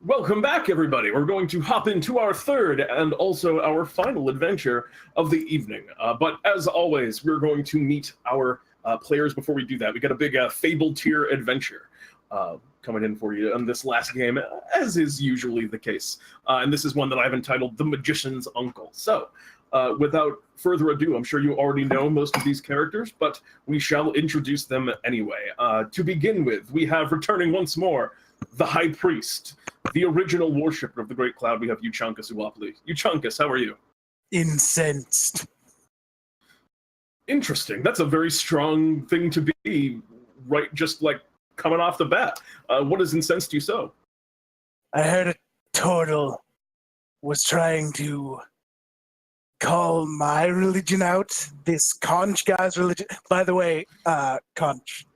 Welcome back, everybody. We're going to hop into our third and also our final adventure of the evening. But as always, we're going to meet our players before we do that. We got a big Fable tier adventure coming in for you on this last game, as is usually the case. And this is one that I've entitled The Magician's Uncle. So, without further ado, I'm sure you already know most of these characters, but we shall introduce them anyway. To begin with, we have returning once more, the High Priest, the original worshipper of the Great Cloud. We have Euchaunkas Ouwoupli. Euchaunkas, how are you? Incensed. Interesting. That's a very strong thing to be, right, just like coming off the bat. What has incensed you so? I heard a turtle was trying to call my religion out, this Conch guy's religion. By the way, Conch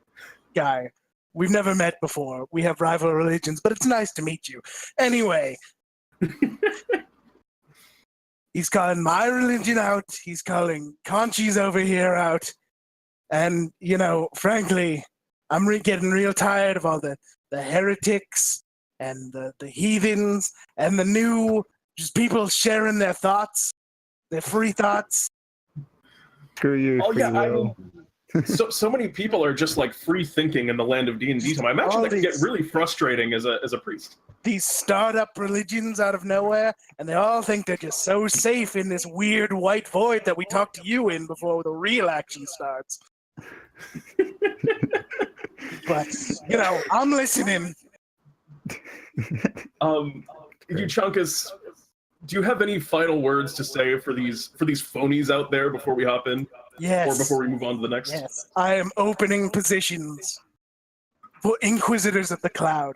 guy, we've never met before. We have rival religions, but it's nice to meet you. Anyway, he's calling my religion out. He's calling Conchi's over here out. And, you know, frankly, I'm getting real tired of all the heretics and the heathens and the new just people sharing their thoughts, their free thoughts. Screw you. Oh, yeah, I mean, so many people are just like free thinking in the land of DnDTime. I imagine that can get really frustrating as a priest. These startup religions out of nowhere, and they all think they're just so safe in this weird white void that we talk to you in before the real action starts. But, you know, I'm listening. Euchaunkas, do you have any final words to say for these phonies out there before we hop in? Yes. Or before we move on to the next? Yes. I am opening positions for Inquisitors of the Cloud.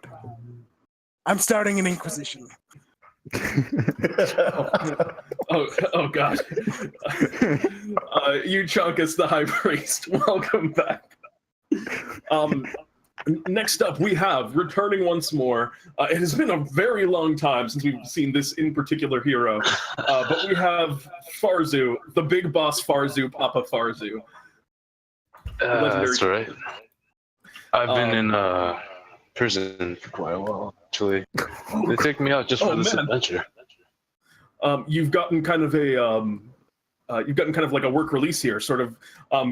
I'm starting an Inquisition. oh God. Euchaunkas, the High Priest, welcome back. Next up, we have, returning once more, it has been a very long time since we've seen this in particular hero, but we have Farzu, the big boss Farzu, Papa Farzu. That's right. I've been in prison for quite a while, actually. They took me out just for this adventure. You've gotten kind of like a work release here, sort of.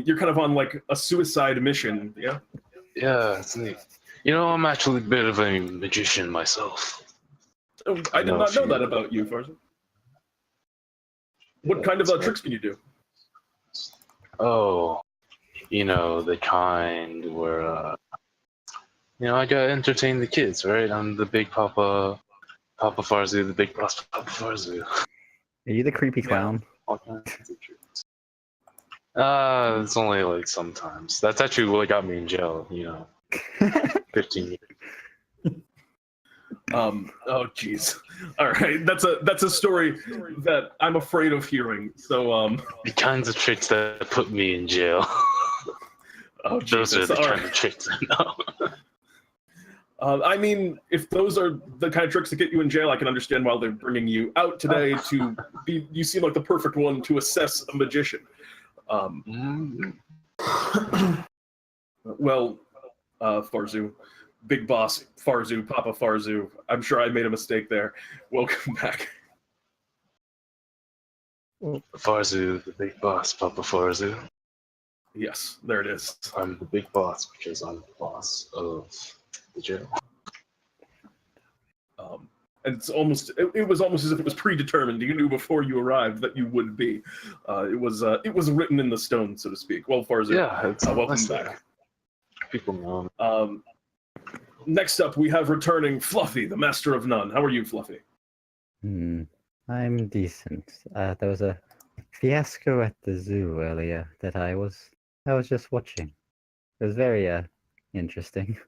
You're kind of on like a suicide mission, yeah? Yeah, it's neat. You know, I'm actually a bit of a magician myself. Oh, I did not know that about you, Farzu. What kind of tricks can you do? Oh, you know, the kind where, you know, I gotta entertain the kids, right? I'm the big Papa Farzu, the big boss Papa Farzu. Are you the creepy clown? All kinds of tricks. It's only like sometimes. That's actually what got me in jail, you know. 15 years. Oh jeez. All right, that's a story that I'm afraid of hearing. So the kinds of tricks that put me in jail. Oh, those are the all kind of tricks I know. I mean, if those are the kind of tricks that get you in jail, I can understand why they're bringing you out today to be. You seem like the perfect one to assess a magician. Well, Farzu, big boss Farzu, Papa Farzu. I'm sure I made a mistake there. Welcome back. Farzu, the big boss, Papa Farzu. Yes, there it is. I'm the big boss because I'm the boss of the jail. And it was almost as if it was predetermined. You knew before you arrived that you would be. It was written in the stone, so to speak. Well, Farzu, yeah, welcome back. People know. Next up, we have returning Fluffy, the Master of None. How are you, Fluffy? I'm decent. There was a fiasco at the zoo earlier that I was just watching. It was very interesting.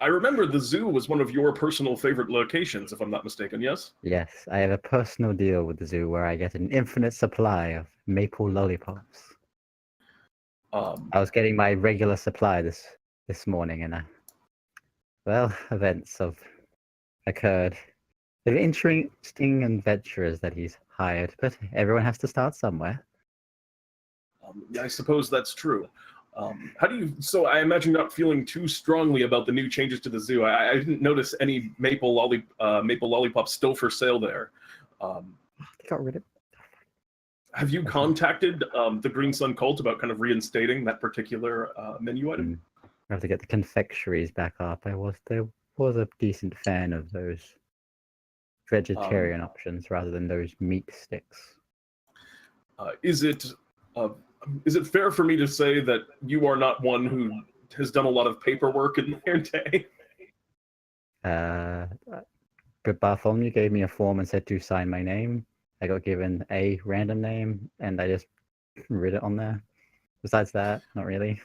I remember the zoo was one of your personal favorite locations, if I'm not mistaken, yes? Yes, I have a personal deal with the zoo where I get an infinite supply of maple lollipops. I was getting my regular supply this morning, and events have occurred. They're interesting adventurers that he's hired, but everyone has to start somewhere. I suppose that's true. How do you? So I imagine not feeling too strongly about the new changes to the zoo. I didn't notice any maple lollipops still for sale there. Got rid of. Have you contacted the Green Sun Cult about kind of reinstating that particular menu item? I have to get the confectionaries back up. There was a decent fan of those vegetarian options rather than those meat sticks. Is it fair for me to say that you are not one who has done a lot of paperwork in their day? But Bartholomew gave me a form and said to sign my name. I got given a random name and I just wrote it on there. Besides that, not really.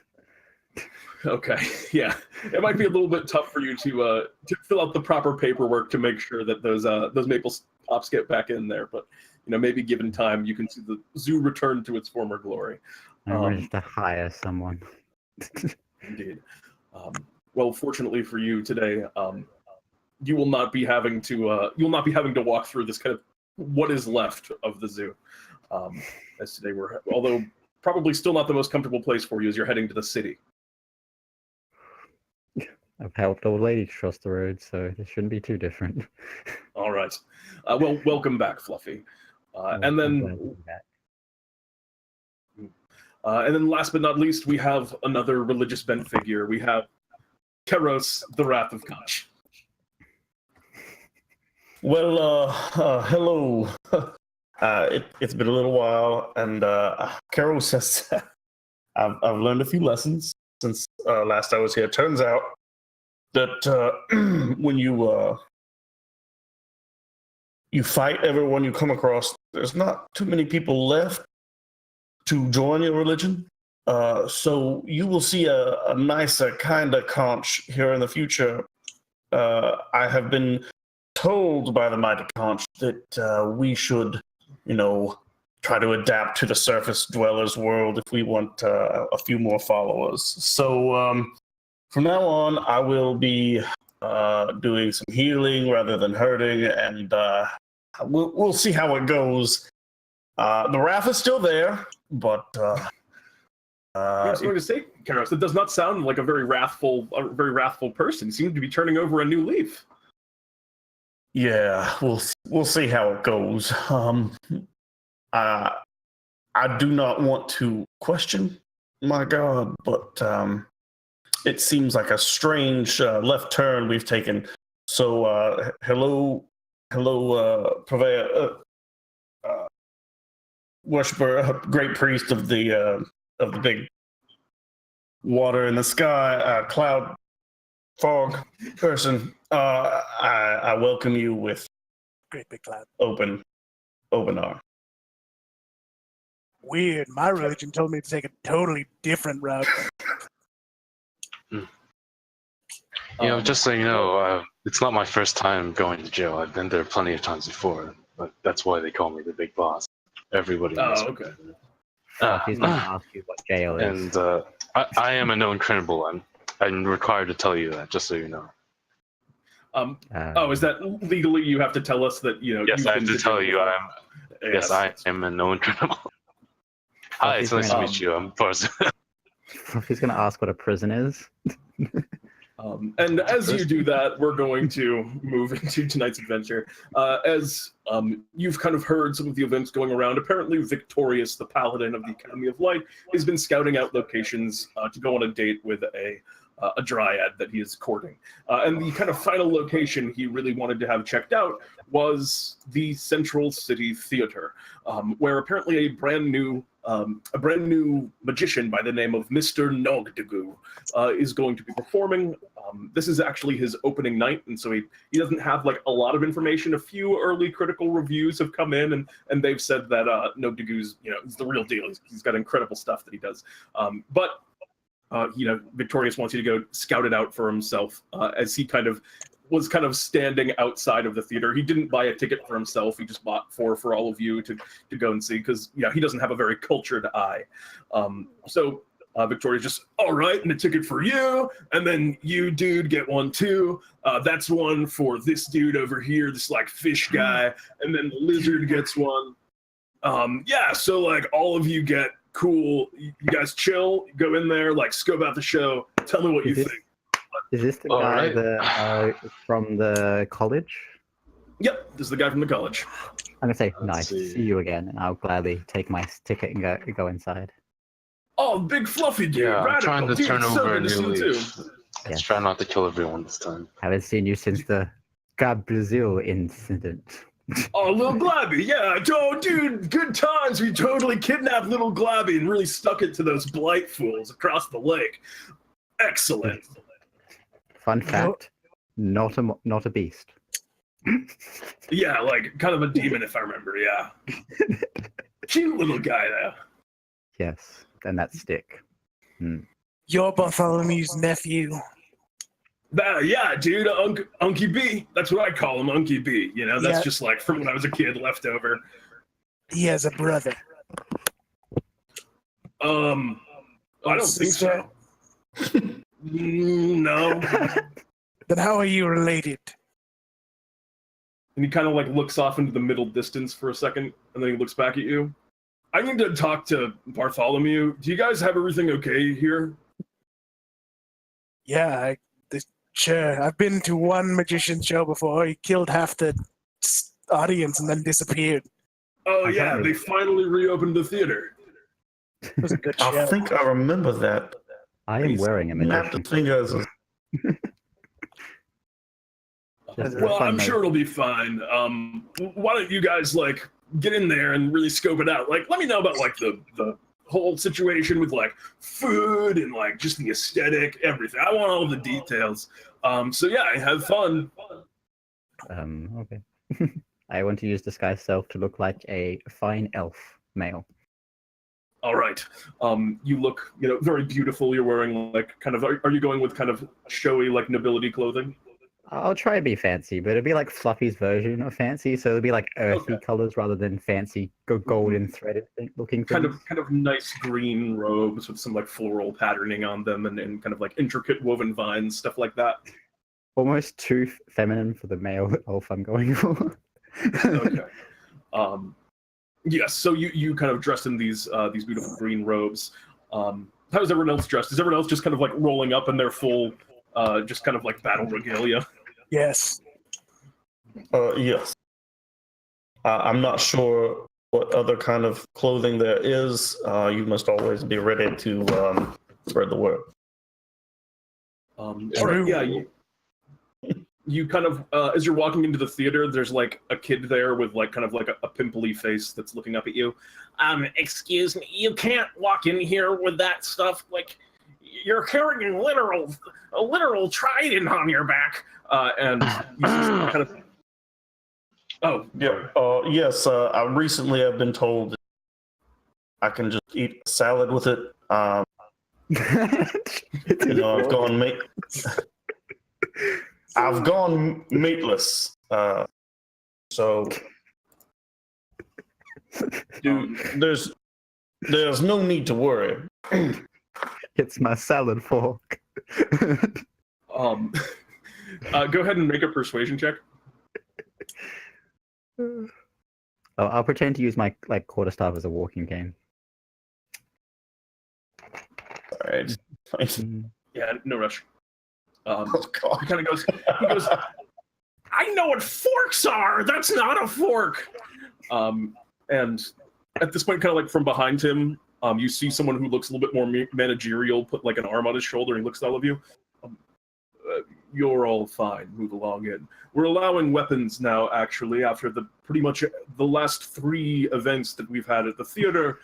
Okay, yeah, it might be a little bit tough for you to fill out the proper paperwork to make sure that those maple pops get back in there. But maybe given time, you can see the zoo return to its former glory. I'm ready to hire someone. Indeed. Well, fortunately for you today, you will not be having to walk through this kind of what is left of the zoo. As today although probably still not the most comfortable place for you as you're heading to the city. I've helped old ladies cross the road, so it shouldn't be too different. All right. Well, welcome back, Fluffy. And then last but not least, we have another religious bent figure. We have Keros, the Wrath of Conch. Well, hello. It's been a little while, and Keros says I've learned a few lessons since last I was here. Turns out that when you fight everyone you come across, there's not too many people left to join your religion. So you will see a nicer kind of Conch here in the future. I have been told by the mighty Conch that we should, try to adapt to the surface dwellers world if we want a few more followers. So from now on, I will be doing some healing rather than hurting, and we'll see how it goes. The wrath is still there, but I was going to say, Keros, it does not sound like a very wrathful person. You seem to be turning over a new leaf. Yeah, we'll see how it goes. I do not want to question my God, but it seems like a strange left turn we've taken. So, hello, purveyor, worshiper, great priest of the big water in the sky, cloud, fog person. I welcome you with Great big cloud. open arm. Weird. My religion told me to take a totally different route. Just so you know, it's not my first time going to jail. I've been there plenty of times before, but that's why they call me the big boss. Everybody knows. Oh, okay. He's going to ask you what jail is. And I am a known criminal. I'm required to tell you that, just so you know. Is that legally you have to tell us that, Yes, I have to tell you Yes, I am a known criminal. Hi, it's nice to meet you. I'm Farzu. He's going to ask what a prison is. And as you do that, we're going to move into tonight's adventure. As you've kind of heard some of the events going around, apparently Victorious, the paladin of the Academy of Light, has been scouting out locations to go on a date with a dryad that he is courting. And the kind of final location he really wanted to have checked out was the Central City Theater, where apparently a brand new magician by the name of Mr. Nogdegoo is going to be performing. This is actually his opening night, and so he doesn't have like a lot of information. A few early critical reviews have come in, and they've said that Nogdegoo's is the real deal. He's got incredible stuff that he does. But Victorious wants you to go scout it out for himself, as he was standing outside of the theater. He didn't buy a ticket for himself. He just bought for all of you to go and see, because he doesn't have a very cultured eye. So Victoria's just, all right, and a ticket for you, and then you, dude, get one too. That's one for this dude over here, this like fish guy, and then the lizard gets one. So like all of you get cool. You guys chill, go in there, like scope out the show. Tell me what you think. Is this the All guy right. from the college? Yep, this is the guy from the college. I'm gonna say, Let's nice to see. see you again, and I'll gladly take my ticket and go inside. Oh, big fluffy dude, Yeah, I'm radical. trying to Dude, turn so over a good to see new you too. leaf. Let's try not to kill everyone this time. Haven't seen you since the Brazil incident. Oh, little Glabby, yeah. Oh, dude, good times. We totally kidnapped little Glabby and really stuck it to those blight fools across the lake. Excellent. Fun fact: not a beast. Yeah, like kind of a demon if I remember, yeah. Cute little guy, though. Yes, and that stick. You're Bartholomew's nephew. Yeah, dude, Unky B. That's what I call him, Unky B. You know, that's Yeah. just like from when I was a kid, left over. He has a brother. I don't think so. No. Then how are you related? And he kind of like looks off into the middle distance for a second, and then he looks back at you. I need to talk to Bartholomew. Do you guys have everything okay here? Yeah, sure. I've been to one magician show before. He killed half the audience and then disappeared. Oh, I yeah, heard. they finally reopened the theater. It was a good I show. think I remember that. I am wearing a Snap the magician. fingers. Just for Well, fun, I'm mate. sure it'll be fine. Why don't you guys, like, get in there and really scope it out? Like, let me know about, like, the whole situation with, like, food and, like, just the aesthetic, everything. I want all the details. So, yeah, have fun. Okay. I want to use disguise self to look like a fine elf male. All right. You look, you know, very beautiful. You're wearing, like, kind of, are you going with kind of showy, like, nobility clothing? I'll try to be fancy, but it'll be like Fluffy's version of fancy, so it'll be like earthy Okay. colors rather than fancy golden threaded looking things. Kind of nice green robes with some, like, floral patterning on them and kind of, like, intricate woven vines, stuff like that. Almost too feminine for the male elf I'm going for. Okay. Yes, so you kind of dressed in these beautiful green robes. How's everyone else dressed? Is everyone else just kind of like rolling up in their full, just kind of like battle regalia? Yes. Yes. I'm not sure what other kind of clothing there is. You must always be ready to spread the word. All right, yeah. You kind of, as you're walking into the theater, there's like a kid there with like kind of like a pimply face that's looking up at you. Excuse me, you can't walk in here with that stuff. Like, you're carrying a literal trident on your back. And you just kind of. Oh, Yeah. Yes. I recently have been told that I can just eat a salad with it. I've gone meatless. So, dude, there's no need to worry. It's my salad fork. go ahead and make a persuasion check. I'll pretend to use my like quarterstaff as a walking cane. All right. Yeah, no rush. Oh, God. He kind of goes, I know what forks are. That's not a fork. And at this point, kind of like from behind him, you see someone who looks a little bit more managerial, put like an arm on his shoulder, and he looks at all of you. You're all fine. Move along in. We're allowing weapons now, actually, after pretty much the last 3 events that we've had at the theater.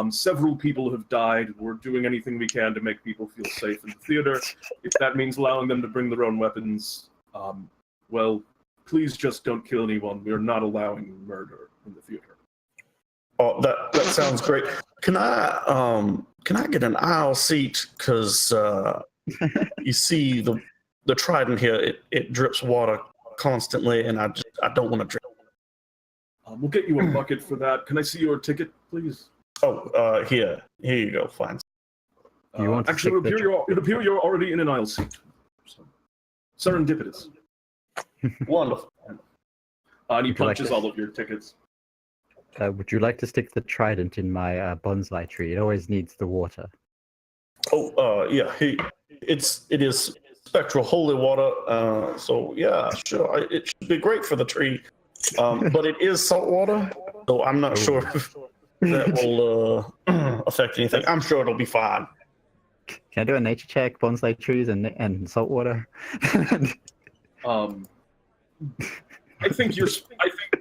Several people have died. We're doing anything we can to make people feel safe in the theater. If that means allowing them to bring their own weapons, well, please just don't kill anyone. We are not allowing murder in the theater. Oh, that sounds great. Can I get an aisle seat? Because you see the trident here, it drips water constantly, and I don't want to drink. We'll get you a bucket for that. Can I see your ticket, please? Oh, here you go. Fine. You want to Actually, stick it appears you're already in an aisle seat. So, serendipitous. Wonderful. And he Would you like punches this? all of your tickets. Would you like to stick the trident in my bonsai tree? It always needs the water. Oh, yeah. It is spectral holy water. So yeah, sure. It should be great for the tree. But it is salt water, so I'm not sure if that will affect anything. I'm sure it'll be fine. Can I do a nature check? Bonsai trees and salt water. I think you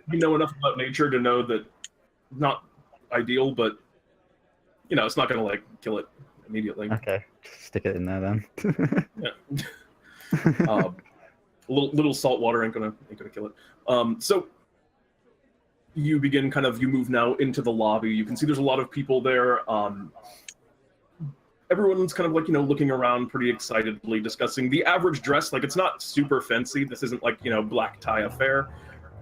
know enough about nature to know that not ideal, but it's not gonna like kill it immediately. Okay, just stick it in there then. Yeah. A little salt water ain't gonna kill it. So you begin you move now into the lobby. You can see there's a lot of people there. Everyone's looking around pretty excitedly, discussing the average dress. Like, it's not super fancy. This isn't like, black tie affair.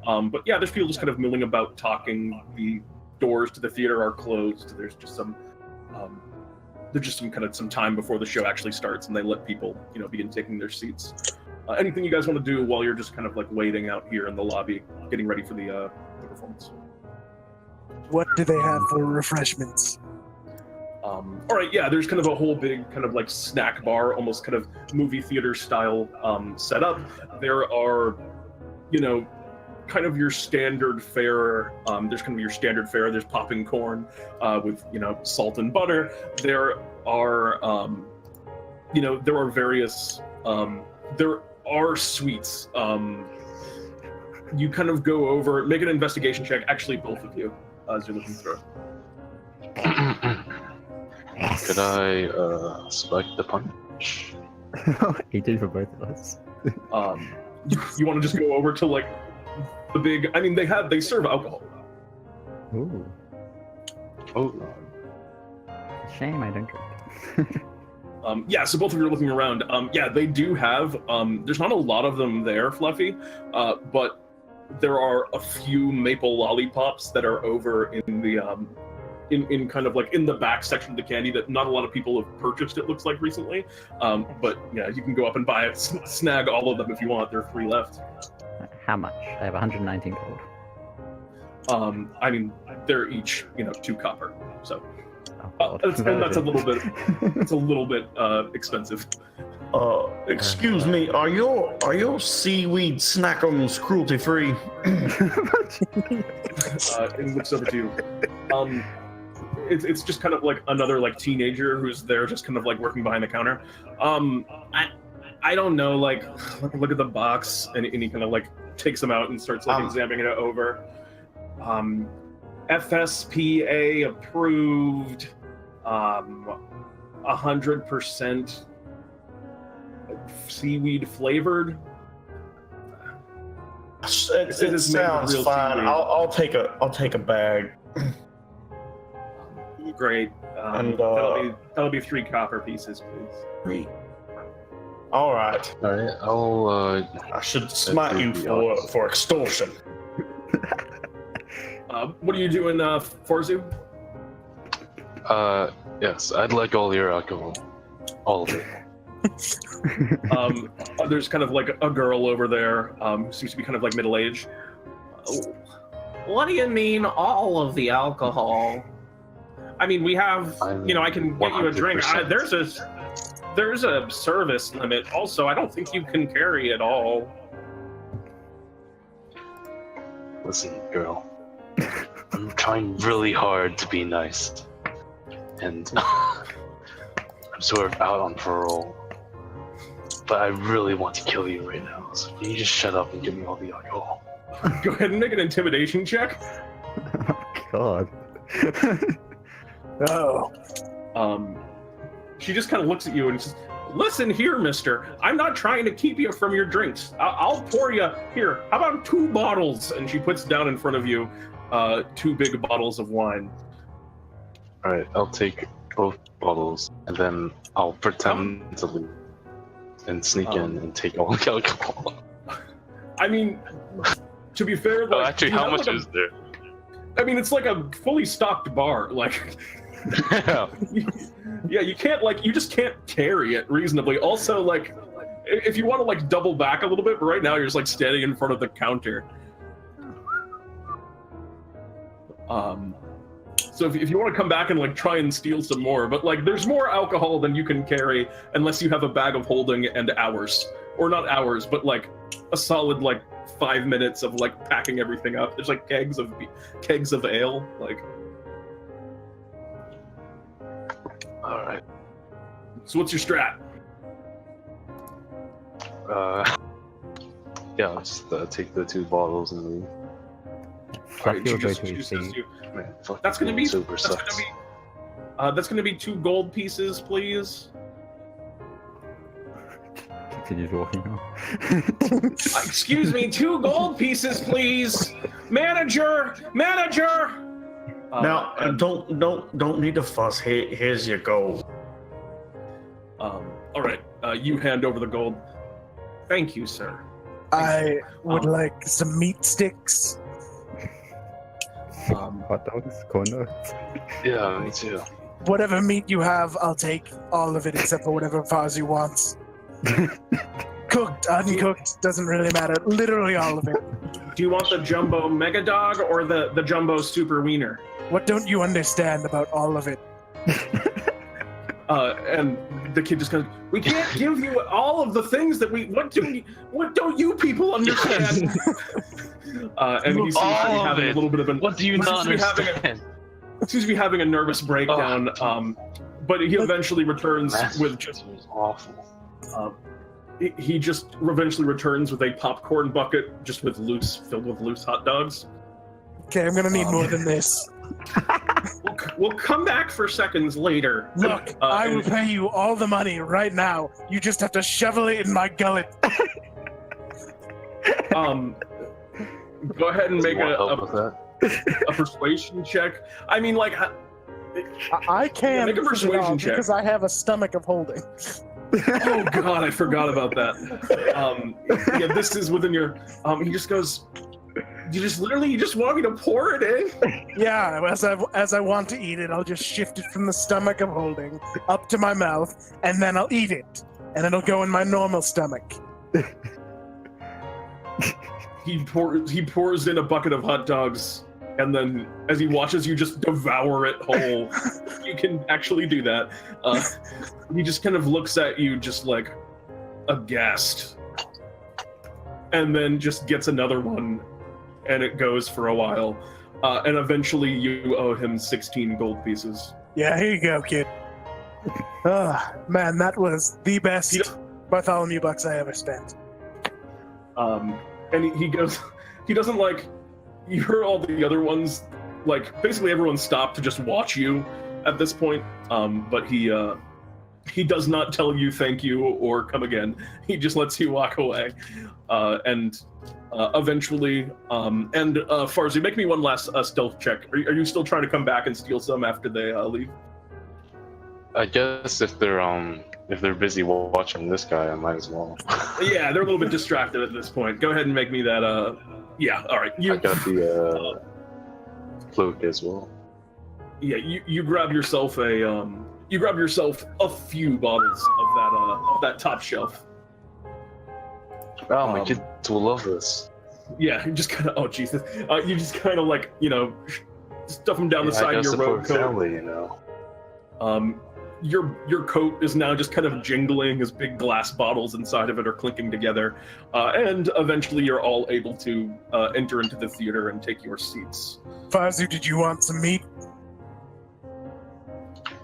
But yeah, there's people just milling about, talking. The doors to the theater are closed. There's just some some time before the show actually starts, and they let people, begin taking their seats. Anything you guys want to do while you're just waiting out here in the lobby, getting ready for the performance? What do they have for refreshments? All right, yeah, there's a whole big snack bar, almost movie theater style setup. There are, your standard fare. There's your standard fare. There's popping corn with salt and butter. There are there are various there are sweets. You go over, make an investigation check. Actually, both of you, as you're looking through. Could I select the punch? 18 for both of us. You want to just go over to the big? I mean, they serve alcohol. Ooh. Oh. Shame I don't drink. Yeah, so both of you are looking around. Yeah, they do have. There's not a lot of them there, Fluffy, but there are a few maple lollipops that are over in the in in the back section of the candy that not a lot of people have purchased, it looks like, recently. But yeah, you can go up and buy it, snag all of them if you want. There are 3 left. How much? I have 119 gold. I mean, they're each 2 copper, so Oh, that's a little bit. It's a little bit expensive. Excuse me, are your seaweed snackums cruelty free? It looks over to you. It's just another teenager who's there, just working behind the counter. I don't know, look at the box, and he takes them out and starts examining it over. FSPA approved, 100% seaweed flavored. It sounds fine. I'll take a bag. Great. And that'll be 3 copper pieces, please. 3. All right. All right. I'll. I should smite you for extortion. What are you doing, Farzu? Yes, I'd like all your alcohol. All of it. There's a girl over there, who seems to be middle-aged. What do you mean, all of the alcohol? I mean, we have, I can get you a drink. 100%. There's a service limit. Also, I don't think you can carry it all. Listen, girl. I'm trying really hard to be nice. And I'm sort of out on parole. But I really want to kill you right now. So can you just shut up and give me all the alcohol? Go ahead and make an intimidation check. Oh, God. Oh. She just looks at you and says, "Listen here, mister. I'm not trying to keep you from your drinks. I'll pour you. Here, how about 2 bottles?" And she puts down in front of you 2 big bottles of wine. Alright, I'll take both bottles, and then I'll pretend to leave and sneak in and take all the alcohol. I mean, to be fair, actually, how much is there? I mean, it's a fully stocked bar. Yeah. Yeah, you can't you just can't carry it reasonably. Also, if you want to double back a little bit, but right now you're just standing in front of the counter. So if you want to come back and like try and steal some more, but like there's more alcohol than you can carry unless you have a bag of holding and hours, or not hours, but like a solid like 5 minutes of like packing everything up. There's like kegs of ale, like. All right. So what's your strat? Yeah, I'll just take the 2 bottles and leave. Alright, Fluffy will go you to his seat. Man, fucking That's gonna be super sucks. That's gonna be 2 gold pieces, please. Continues walking on. Excuse me, 2 gold pieces, please. Manager. Now, don't need to fuss. Here's your gold. All right. You hand over the gold. Thank you, sir. I would like some meat sticks. Hot dogs, corn dogs. Yeah, me too. Whatever meat you have, I'll take all of it except for whatever Farzu wants. Cooked, uncooked, doesn't really matter. Literally all of it. Do you want the jumbo mega dog or the jumbo super wiener? What don't you understand about all of it? And the kid just goes, "We can't give you all of the things that we. What don't you people understand?" And he seems to be having a little bit of an. What do you not understand? Seems to be having a nervous breakdown. But he eventually returns with just awful. He just eventually returns with a popcorn bucket just filled with loose hot dogs. Okay, I'm gonna need more than this. We'll come back for seconds later. Look, I will pay you all the money right now. You just have to shovel it in my gullet. Go ahead and make a a persuasion check. I mean, like, I can't make a persuasion check because I have a stomach of holding. Oh God, I forgot about that. Yeah, this is within your. He just goes. You just want me to pour it in? Yeah, as I want to eat it, I'll just shift it from the stomach of holding up to my mouth, and then I'll eat it, and it'll go in my normal stomach. He pours in a bucket of hot dogs, and then as he watches you just devour it whole, you can actually do that. He just kind of looks at you just like aghast, and then just gets another one. And it goes for a while, and eventually you owe him 16 gold pieces. Yeah, here you go, kid. Man, that was the best Bartholomew bucks I ever spent. And he goes, he doesn't like, you heard all the other ones, like basically everyone stopped to just watch you at this point, but he does not tell you thank you or come again. He just lets you walk away, and eventually, Farzu, make me one last stealth check. Are you still trying to come back and steal some after they leave? I guess if they're busy watching this guy, I might as well. Yeah, they're a little bit distracted at this point. Go ahead and make me that. Yeah, all right. I got the cloak as well. Yeah, you grab yourself a few bottles of that top shelf. Wow, my kids will love this. Yeah, you just kind of, oh Jesus, you just kind of like, stuff them down the side of your robe coat. Family, Your coat is now just kind of jingling as big glass bottles inside of it are clinking together, and eventually you're all able to enter into the theater and take your seats. Farzu, did you want some meat?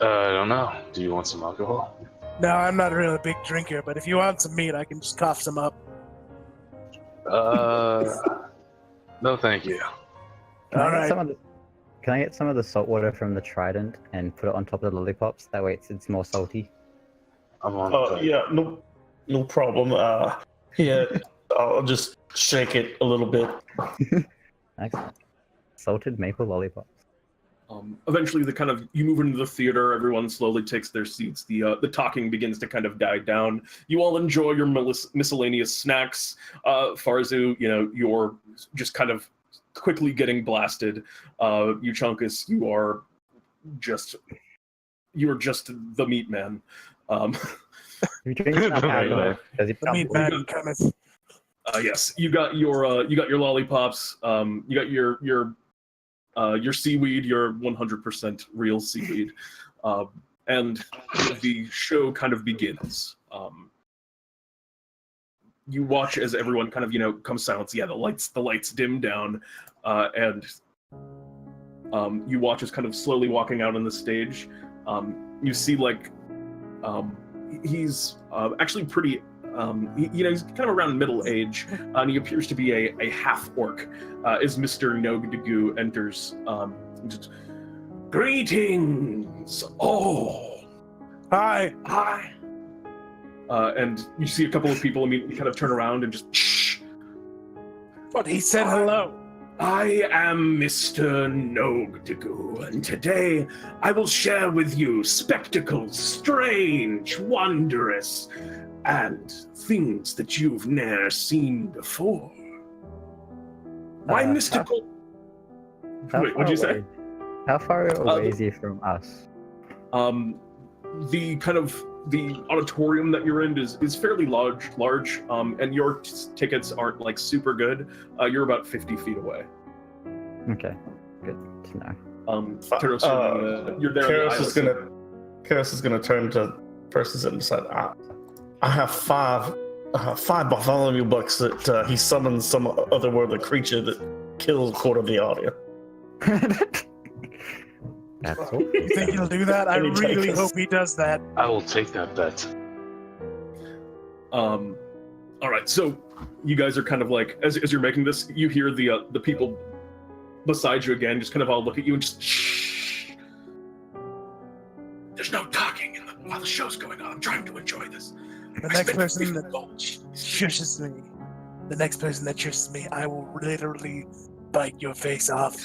I don't know. Do you want some alcohol? No, I'm not really a big drinker, but if you want some meat, I can just cough some up. No, thank you. Can All right. Can I get some of the salt water from the trident and put it on top of the lollipops? That way it's more salty. I'm on. Yeah, no problem. Yeah, I'll just shake it a little bit. Excellent. Salted maple lollipops. Eventually, you move into the theater. Everyone slowly takes their seats. The talking begins to kind of die down. You all enjoy your miscellaneous snacks. Farzu, you're just kind of quickly getting blasted. Euchaunkas, you're just the meat man. You drink enough alcohol, does he The meat man cometh. Yes, you got your lollipops. You got your Your seaweed, your 100% real seaweed. And the show kind of begins. You watch as everyone kind of, comes silence. Yeah, the lights dim down, and you watch as kind of slowly walking out on the stage. You see he's actually pretty. He's kind of around middle age, and he appears to be a half orc. As Mr. Nogdegoo enters, greetings, all. Hi. And you see a couple of people immediately kind of turn around and just shh. But he said hello. I am Mr. Nogdegoo, and today I will share with you spectacles, strange, wondrous, and things that you've ne'er seen before. My mystical... Wait, what'd you say? How far away is he from us? The auditorium that you're in is fairly large, and your tickets aren't super good. You're about 50 feet away. Okay, good to know. Keros, you're there. Keros is gonna turn to persons and decide. I have five Bartholomew bucks that he summons some otherworldly creature that kills a quarter of the audience. That's all. You think he'll do that? I really hope he does that. I will take that bet. All right, so you guys are kind of as you're making this, you hear the people beside you again just kind of all look at you and just shh. There's no talking while the show's going on. I'm trying to enjoy this. The next person that shushes me, I will literally bite your face off.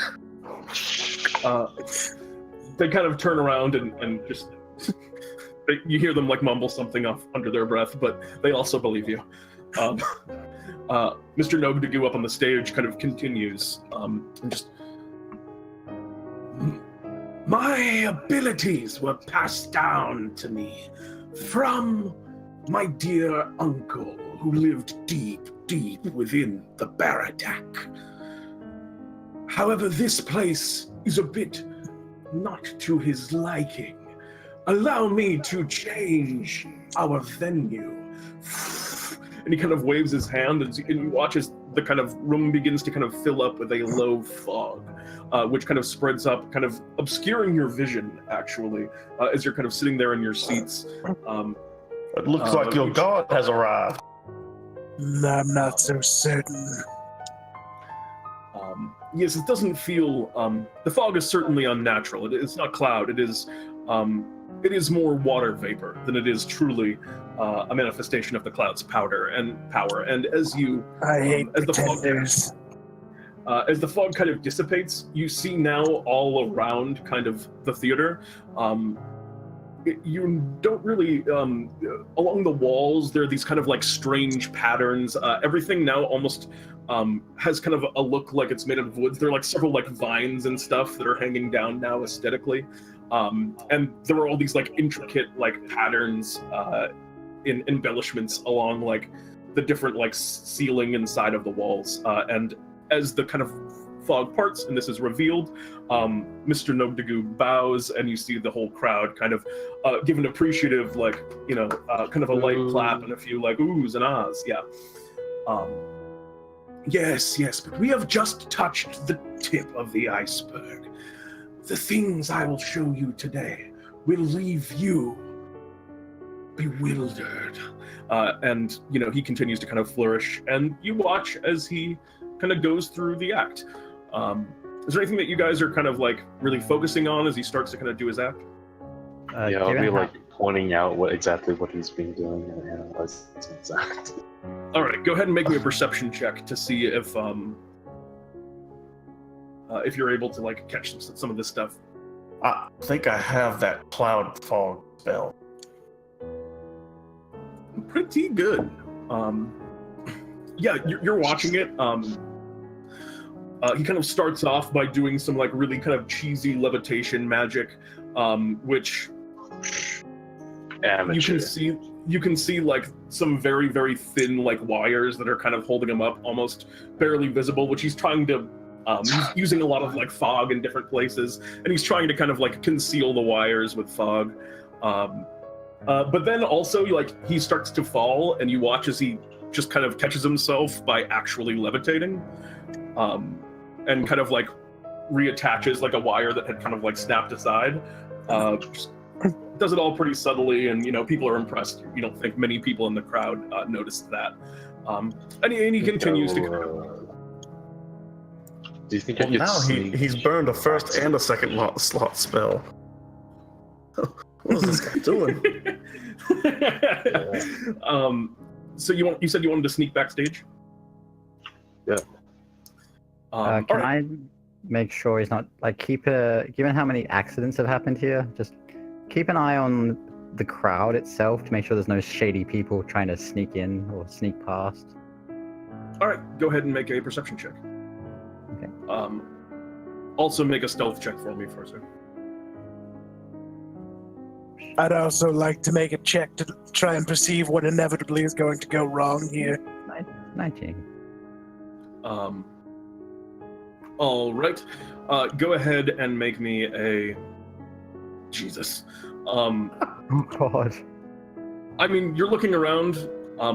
They kind of turn around and just you hear them mumble something off under their breath, but they also believe you. Mr. Nogdegoo up on the stage kind of continues, and just my abilities were passed down to me from my dear uncle who lived deep within the Baradak. However, this place is a bit not to his liking. Allow me to change our venue. And he kind of waves his hand, and you watch as the kind of room begins to kind of fill up with a low fog, which kind of spreads up, kind of obscuring your vision, actually, as you're kind of sitting there in your seats. It looks like your god has arrived. I'm not so certain. Yes, it doesn't feel. The fog is certainly unnatural. It's not cloud. It is more water vapor than it is truly a manifestation of the cloud's power. And as you, I hate pretenders. As the fog kind of dissipates, you see now all around kind of the theater. You don't really along the walls. There are these kind of strange patterns. Everything now almost has kind of a look like it's made of woods. There are several vines and stuff that are hanging down now aesthetically, and there are all these intricate patterns in embellishments along the different ceiling and side of the walls. And as the kind of fog parts and this is revealed, Mr. Nogdegoo bows, and you see the whole crowd kind of give an appreciative kind of a light clap and a few oohs and ahs. Yeah. Yes, but we have just touched the tip of the iceberg. The things I will show you today will leave you bewildered. And he continues to kind of flourish, and you watch as he kind of goes through the act. Is there anything that you guys are kind of really focusing on as he starts to kind of do his act? Yeah, I'll be pointing out what he's been doing and analyze his act. All right, go ahead and make me a perception check to see if you're able to catch some of this stuff. I think I have that cloud fog spell. Pretty good. Yeah, you're watching it. He kind of starts off by doing some really kind of cheesy levitation magic, which Amateur. you can see some very, very thin wires that are kind of holding him up, almost barely visible, which he's trying to He's using a lot of like fog in different places, and he's trying to kind of like conceal the wires with fog. But then also like he starts to fall, and you watch as he just kind of catches himself by actually levitating, and kind of like reattaches like a wire that had kind of like snapped aside. Just does it all pretty subtly, and people are impressed. You don't think many people in the crowd noticed that. And he continues to. Do you think Well, I could now sneak? he's burned a first and a second slot spell. What is this guy doing? So you said you wanted to sneak backstage? Yeah. Can all right. I make sure he's not given how many accidents have happened here, just keep an eye on the crowd itself to make sure there's no shady people trying to sneak in or sneak past. All right, go ahead and make a perception check. Okay. Also make a stealth check for me, Farzu. I'd also like to make a check to try and perceive what inevitably is going to go wrong here. 19. All right. Go ahead and make me a. Jesus. Oh God. I mean, you're looking around.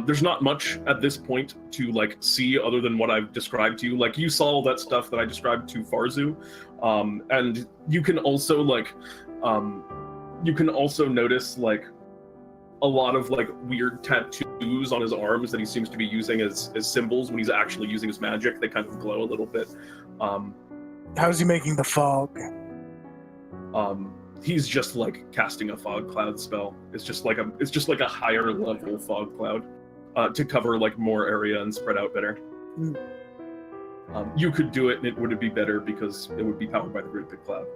There's not much at this point to like see other than what I've described to you. Like you saw all that stuff that I described to Farzu, and you can also notice like a lot of like weird tattoos on his arms that he seems to be using as symbols when he's actually using his magic. They kind of glow a little bit. How's he making the fog? He's just like casting a fog cloud spell. It's just like a higher level fog cloud to cover like more area and spread out better. You could do it, and it would be better because it would be powered by the Great Big Cloud.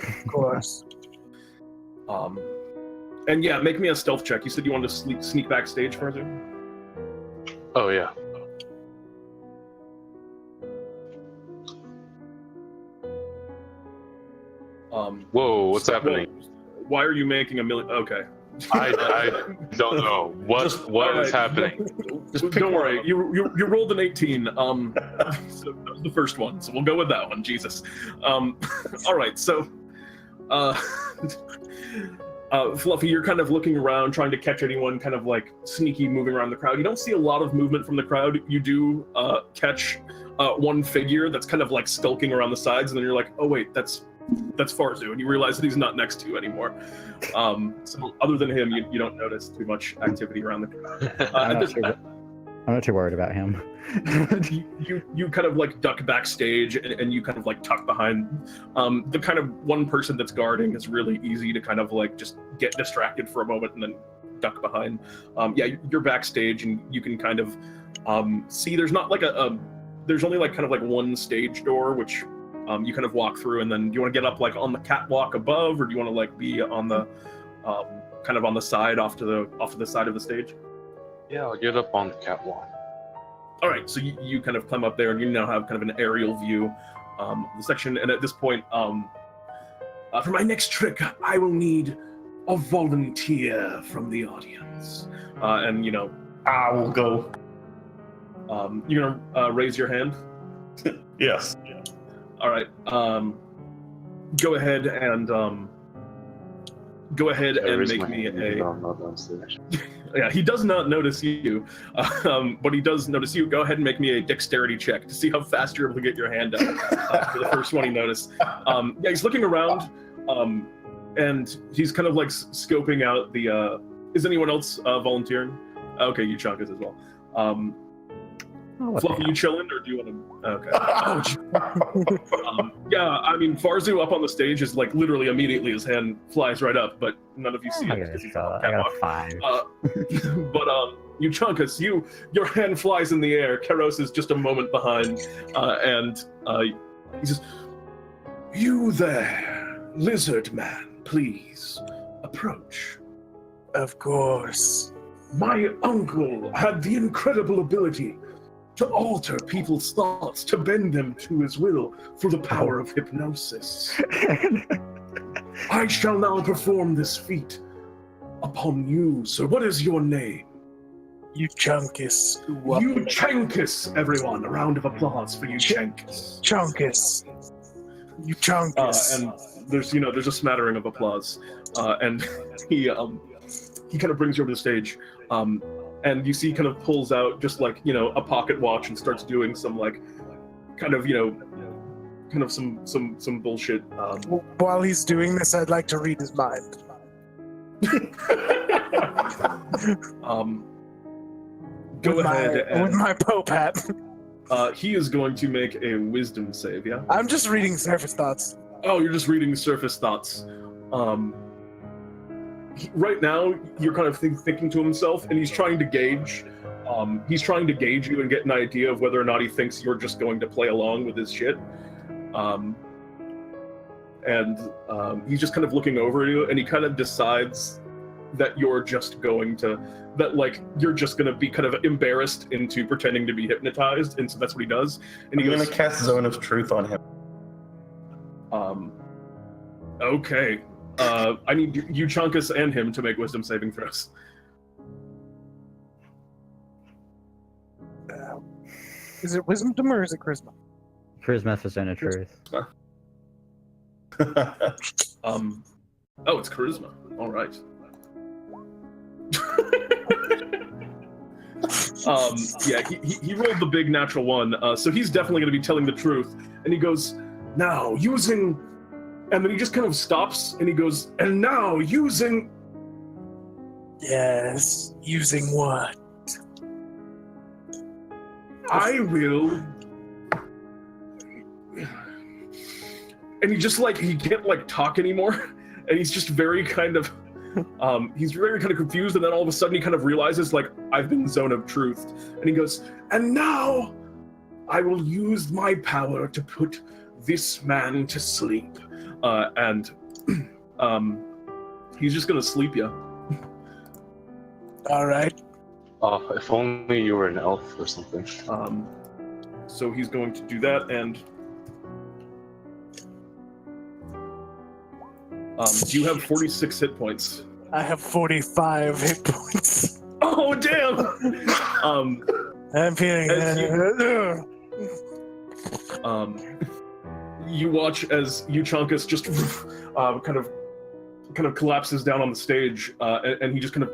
Of course. And yeah, make me a stealth check. You said you wanted to sneak backstage, Farzu? Oh yeah. Whoa, what's happening? Why are you making a million? Okay. I don't know what is happening. Don't worry. You rolled an 18. So that was the first one. So we'll go with that one. Jesus. All right. So, Fluffy, you're kind of looking around, trying to catch anyone kind of like sneaky moving around the crowd. You don't see a lot of movement from the crowd. You do catch one figure that's kind of like skulking around the sides, and then you're like, oh wait, that's Farzu, and you realize that he's not next to you anymore. So other than him, you don't notice too much activity around the crowd. I'm not too worried about him. you kind of like duck backstage, and you kind of like tuck behind. The kind of one person that's guarding is really easy to kind of like just get distracted for a moment and then duck behind. You're backstage, and you can kind of see there's not like there's only like kind of like one stage door, which you kind of walk through, and then do you want to get up like on the catwalk above, or do you want to like be on the kind of on the side off to the side of the stage? Yeah, I'll get up on the catwalk. All right, so you kind of climb up there, and you now have kind of an aerial view of the section. And at this point, for my next trick, I will need a volunteer from the audience. And I will go. You're gonna raise your hand. Yes. All right. Go ahead and make me a. Yeah, he does not notice you, but he does notice you. Go ahead and make me a dexterity check to see how fast you're able to get your hand up for the first one he noticed. He's looking around, and he's kind of like scoping out the. Is anyone else volunteering? Okay, Euchaunkas as well. Fluffy, you chilling, or do you want to? Okay. I mean, Farzu up on the stage is like literally immediately his hand flies right up, but none of you see it because he's on the I got catwalk. a 5. But Euchaunkas, your hand flies in the air. Keros is just a moment behind, and he says, "You there, lizard man, please approach." Of course. My uncle had the incredible ability to alter people's thoughts, to bend them to his will through the power of hypnosis. I shall now perform this feat upon you, sir. What is your name? Euchaunkas. Euchaunkas, everyone. A round of applause for Euchaunkas. Euchaunkas. And there's a smattering of applause. And he kind of brings you over the stage. And you see, kind of pulls out just like, a pocket watch and starts doing some like, kind of some bullshit. While he's doing this, I'd like to read his mind. Go ahead. With my Pope hat. He is going to make a wisdom save, yeah? I'm just reading surface thoughts. Oh, you're just reading surface thoughts. Right now, you're kind of thinking to himself, and he's trying to gauge. He's trying to gauge you and get an idea of whether or not he thinks you're just going to play along with his shit. He's just kind of looking over you, and he kind of decides that you're just going to be kind of embarrassed into pretending to be hypnotized, and so that's what he does. And I'm gonna cast Zone of Truth on him. Okay. I need Euchaunkas and him to make wisdom saving throws. Is it wisdom or is it charisma? Charisma for Zone of Truth. Oh, it's charisma. All right. Yeah, he rolled the big natural one, so he's definitely going to be telling the truth. And he goes, now using, and then he just kind of stops and he goes, and now using. Yes, using what? I will. And he can't talk anymore, and he's just very kind of. He's very kind of confused, and then all of a sudden he kind of realizes, I've been Zone of Truth. And he goes, and now I will use my power to put this man to sleep. He's just gonna sleep you. All right. If only you were an elf or something. So he's going to do that, and do you have 46 hit points? I have 45 hit points. Oh, damn! I'm feeling you watch as Euchaunkas just kind of collapses down on the stage, and he just kind of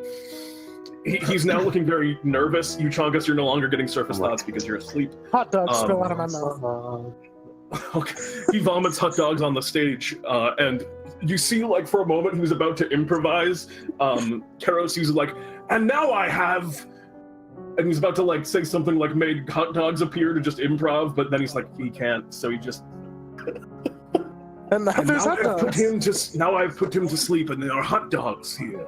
he's now looking very nervous. Euchaunkas, you're no longer getting surface thoughts because you're asleep. Hot dogs spill out of my mouth. Okay. He vomits hot dogs on the stage, and you see, for a moment, he was about to improvise. Keros, he's and now I have, and he's about to say something made hot dogs appear to just improv, but then he's he can't, so he just. And now there's hot dogs. Now I've put him to sleep, and there are hot dogs here.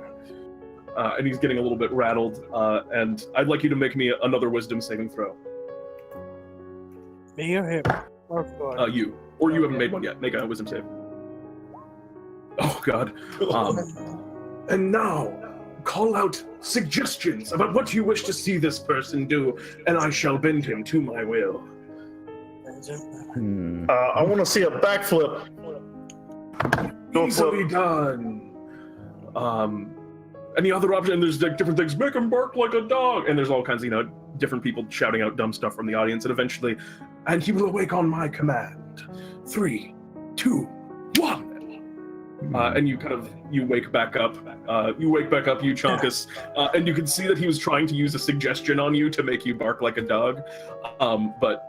And he's getting a little bit rattled, and I'd like you to make me another wisdom saving throw. Me or him? You. Or you haven't made one yet. Make a wisdom save. Oh, God. And now, call out suggestions about what you wish to see this person do, and I shall bend him to my will. I want to see a backflip. Easily done. Any other option? And there's different things. Make him bark like a dog. And there's all kinds of, different people shouting out dumb stuff from the audience. And eventually, and he will awake on my command. 3, 2, 1. And you wake back up. Euchaunkas. And you can see that he was trying to use a suggestion on you to make you bark like a dog. But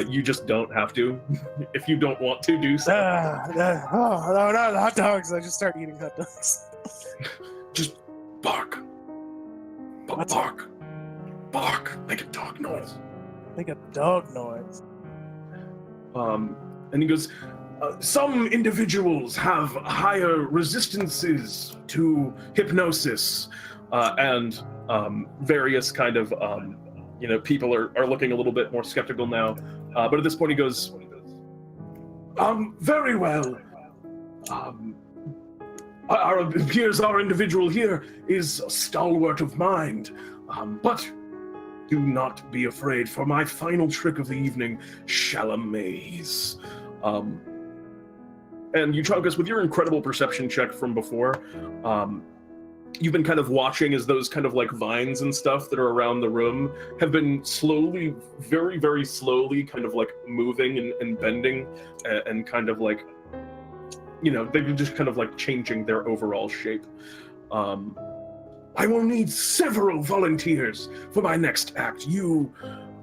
you just don't have to if you don't want to do so. Oh, no, not the hot dogs. I just start eating hot dogs. Just bark. Bark. Bark. Make a dog noise. Make a dog noise. And he goes, some individuals have higher resistances to hypnosis, and various kind of, people are looking a little bit more skeptical now. But at this point he goes, very well. It appears our individual here is stalwart of mind, but do not be afraid, for my final trick of the evening shall amaze. And Euchaunkas, with your incredible perception check from before, you've been kind of watching as those kind of like vines and stuff that are around the room have been slowly, very, very slowly kind of like moving and bending and kind of like, you know, they've been just kind of like changing their overall shape. I will need several volunteers for my next act. You,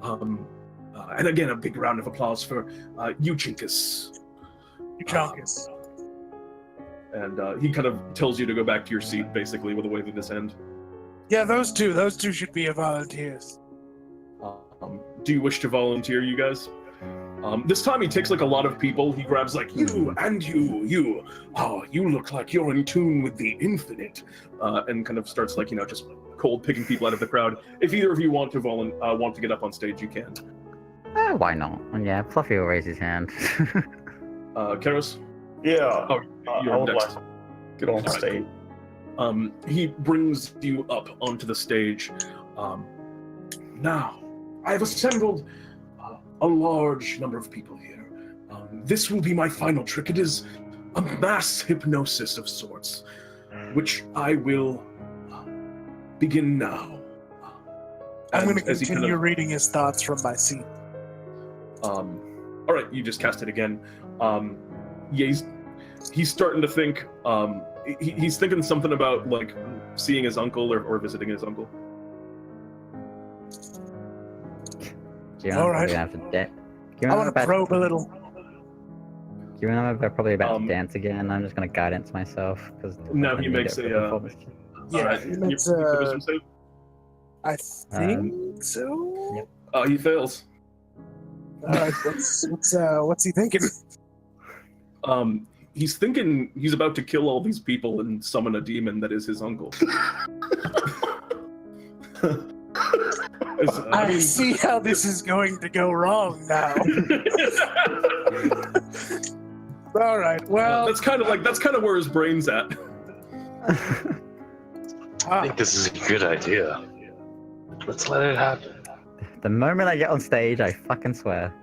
and again, a big round of applause for Euchaunkas. Euchaunkas. And he kind of tells you to go back to your seat, basically, with a wave of his hand. Yeah, those two should be volunteers. Do you wish to volunteer, you guys? This time he takes like a lot of people. He grabs like you and you. Oh, you look like you're in tune with the infinite, and kind of starts like, you know, just cold picking people out of the crowd. If either of you want to get up on stage, you can. Why not? Yeah, Fluffy will raise his hand. Keros? Yeah. Oh, you're I would next. like to get on stage. He brings you up onto the stage. Now, I have assembled a large number of people here. This will be my final trick. It is a mass hypnosis of sorts, which I will begin now. I'm going to as he continue kind of- reading his thoughts from my seat. all right, you just cast it again. Yeah, he's starting to think. He's thinking something about like seeing his uncle or visiting his uncle. All right. Have to I want to probe a little. Do you know they're probably about to dance again? I'm just going to guidance myself because No, he makes a. Yeah, Alright, he you makes make a wisdom save? I think so. Yep. He fails. All right, what's he thinking? He's thinking he's about to kill all these people and summon a demon that is his uncle. I mean, see how this is going to go wrong now. All right, well, that's kind of where his brain's at. I think this is a good idea. Let's let it happen. The moment I get on stage, I fucking swear.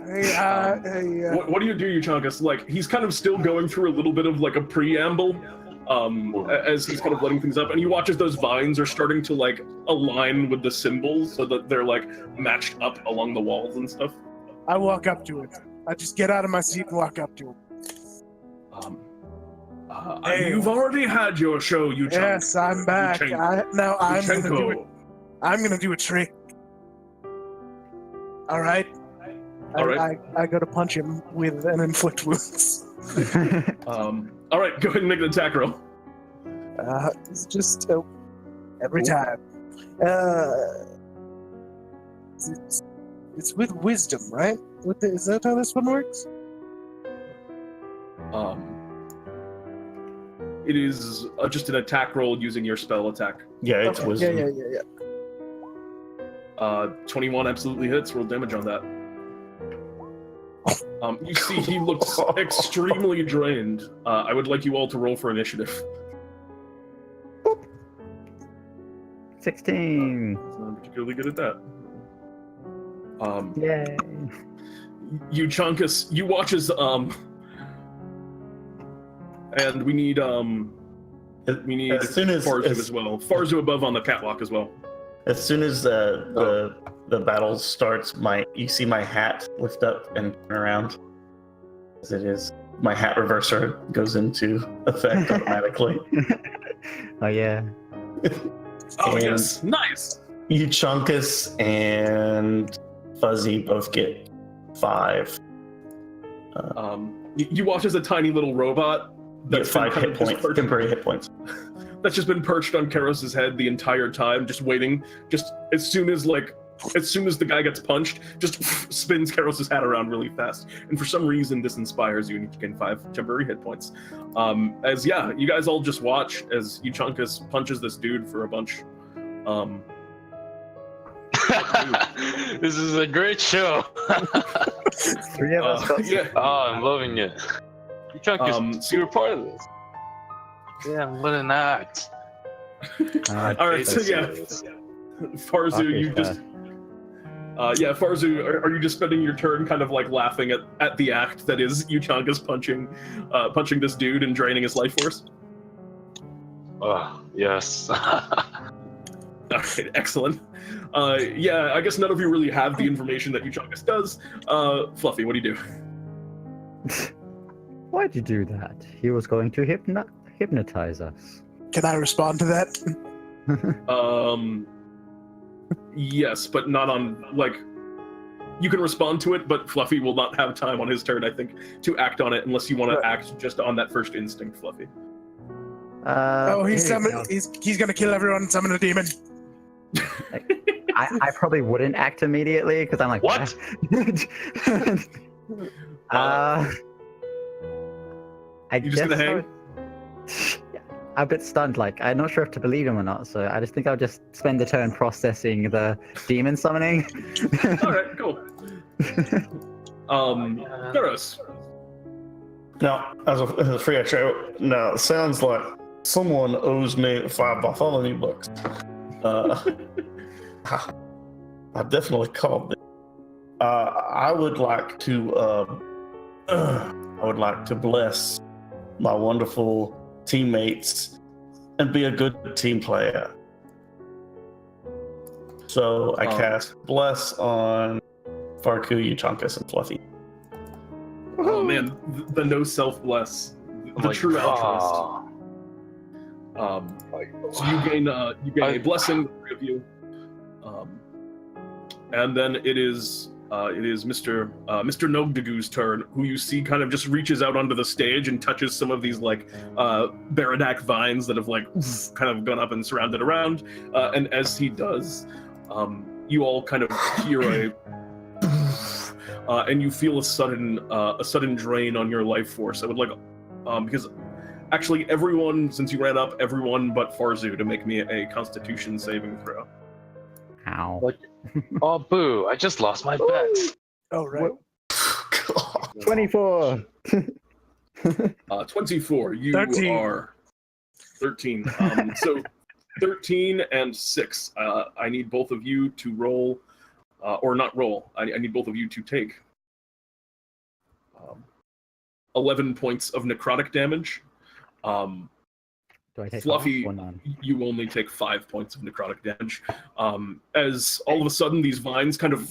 What do you do, Euchaunkas? Like, he's kind of still going through a little bit of like a preamble, as he's kind of letting things up, and he watches those vines are starting to like align with the symbols so that they're like matched up along the walls and stuff. I walk up to it. I just get out of my seat and walk up to him. You've already had your show, Euchaunkas. Yes, I'm back. Now I'm gonna do it. I'm gonna do a trick. All right. All right. I go to punch him with an inflict wounds. All right, go ahead and make an attack roll. It's just every time. It's with wisdom, right? Is that how this one works? It is just an attack roll using your spell attack. Yeah, it's Okay, wisdom. Yeah. 21 absolutely hits. Roll damage on that. You see, he looks extremely drained. I would like you all to roll for initiative. 16. He's not particularly good at that. Yay. Euchaunkas, you watch as and we need as soon as Farzu as well. Farzu above on the catwalk as well. As soon as the battle starts, you see my hat lift up and turn around. As it is, my hat reverser goes into effect automatically. Oh yeah. Oh And yes, nice. Euchaunkas and Fuzzy both get 5. You watch as a tiny little robot Get 5 hit points, temporary hit points. that's just been perched on Keros' head the entire time, just waiting. Just as soon as the guy gets punched, just spins Keros' hat around really fast. And for some reason, this inspires you, and you gain 5 temporary hit points. You guys all just watch as Euchaunkas punches this dude for a bunch. This is a great show. 3 of us got Yeah. Oh, I'm loving it. Euchaunkas, you were part of this. Yeah, what an act. All right, so yeah, Farzu, you just. Farzu, are you just spending your turn kind of like laughing at the act that is Euchaunkas punching this dude and draining his life force? Yes. Okay, excellent. Yeah, I guess none of you really have the information that Euchaunkas does. Fluffy, what do you do? Why'd you do that? He was going to hypnotize us. Can I respond to that? Yes, but not on, like, you can respond to it, but Fluffy will not have time on his turn, I think, to act on it unless you want to act just on that first instinct, Fluffy. He's gonna kill everyone and summon a demon. I probably wouldn't act immediately because I'm like, What? You just gonna hang? I'm a bit stunned, like, I'm not sure if to believe him or not, so I just think I'll just spend the turn processing the demon summoning. Alright, cool. Keros. Now, as a free action, now it sounds like someone owes me 5 Bartholomew books. I definitely called it. I would like to bless my wonderful teammates and be a good team player. So I cast Bless on Farzu, Euchaunkas, and Fluffy. Oh man, the no self-bless. The true altruist. So you gain a blessing, the three of you. And then it is Mr. Nogdegoo's turn, who you see kind of just reaches out onto the stage and touches some of these like Baradak vines that have like kind of gone up and surrounded around. And as he does, you all kind of hear a and you feel a sudden drain on your life force. I would like because actually everyone, since you ran up, everyone but Farzu to make me a Constitution saving throw. Ow. Like, oh, boo! I just lost my bet. Oh, right. 24. 24. You 13. are 13. So 13 and 6. I need both of you to roll, or not roll. I need both of you to take 11 points of necrotic damage. Do I take Fluffy, off or none? you only take 5 points of necrotic damage. As all of a sudden these vines kind of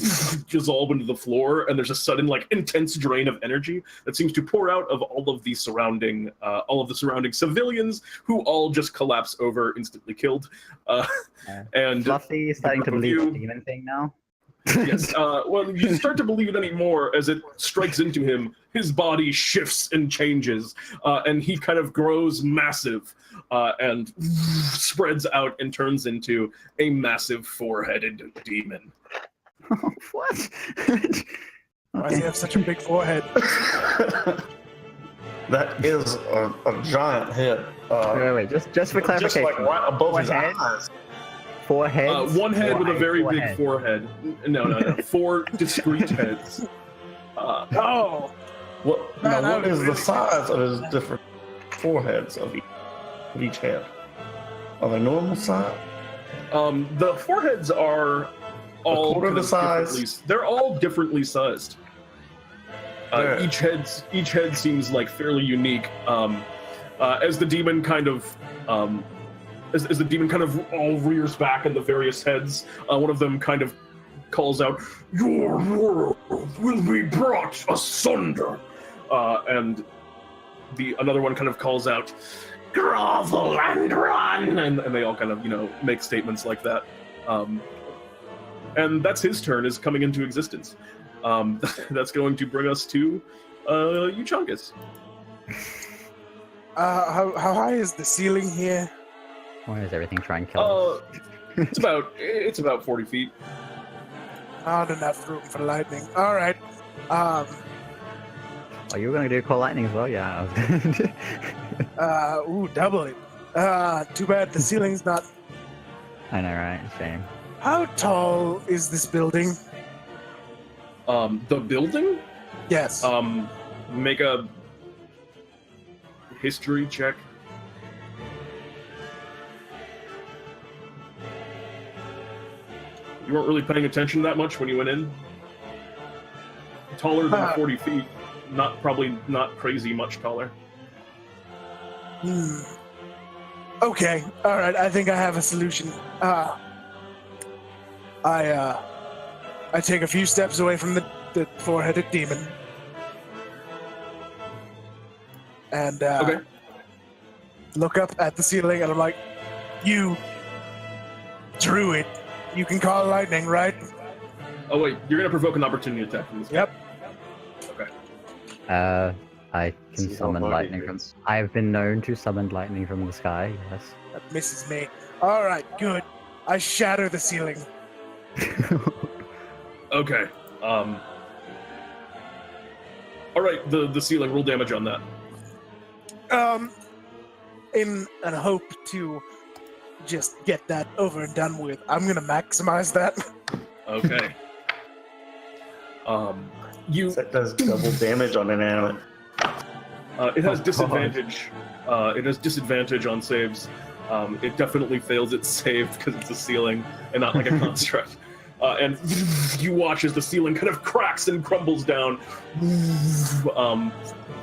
dissolve into the floor, and there's a sudden, like, intense drain of energy that seems to pour out of all of the surrounding civilians, who all just collapse over, instantly killed. And Fluffy is starting to believe you- the demon thing now. Yes. Well, you start to believe it anymore as it strikes into him. His body shifts and changes, and he kind of grows massive and spreads out and turns into a massive four-headed demon. What? Why does he have such a big forehead? That is a giant head. Wait, just for clarification. Just like right above his Forehead? eyes. 4 heads? One head with a very big Forehead. forehead. No. 4 discrete heads. Oh! What is the size of his different foreheads of each head? Are they normal size? The foreheads are all quarter kind the of size? they're all differently sized. Yeah. Each head seems like fairly unique. As the demon kind of as the demon kind of all rears back in the various heads, one of them kind of calls out, "Your world will be brought asunder," and another one kind of calls out, "Grovel and run," and they all kind of make statements like that. And that's his turn, is coming into existence. That's going to bring us to Euchaunkas. How high is the ceiling here? Why is everything trying to kill us? It's about 40 feet. Not enough room for lightning. All right. Oh, you were going to do call lightning as well? Yeah. Double it. Too bad the ceiling's not. I know, right? Shame. How tall is this building? The building? Yes. Make a history check. You weren't really paying attention that much when you went in. Taller than 40 feet. Probably not crazy much taller. Okay, all right. I think I have a solution. I take a few steps away from the four-headed demon, and Okay. look up at the ceiling, and I'm like, "You, druid, you can call lightning, right?" Oh wait, you're gonna provoke an opportunity attack from this. Yep. I See can how summon hard lightning it from. is. I've been known to summon lightning from the sky. Yes. That misses me. All right, good. I shatter the ceiling. Okay. All right. The ceiling. Roll damage on that. In a hope to just get that over and done with, I'm gonna maximize that. Okay. You. That does double damage on inanimate. It has disadvantage. It has disadvantage on saves. It definitely fails its save because it's a ceiling and not like a construct. And you watch as the ceiling kind of cracks and crumbles down,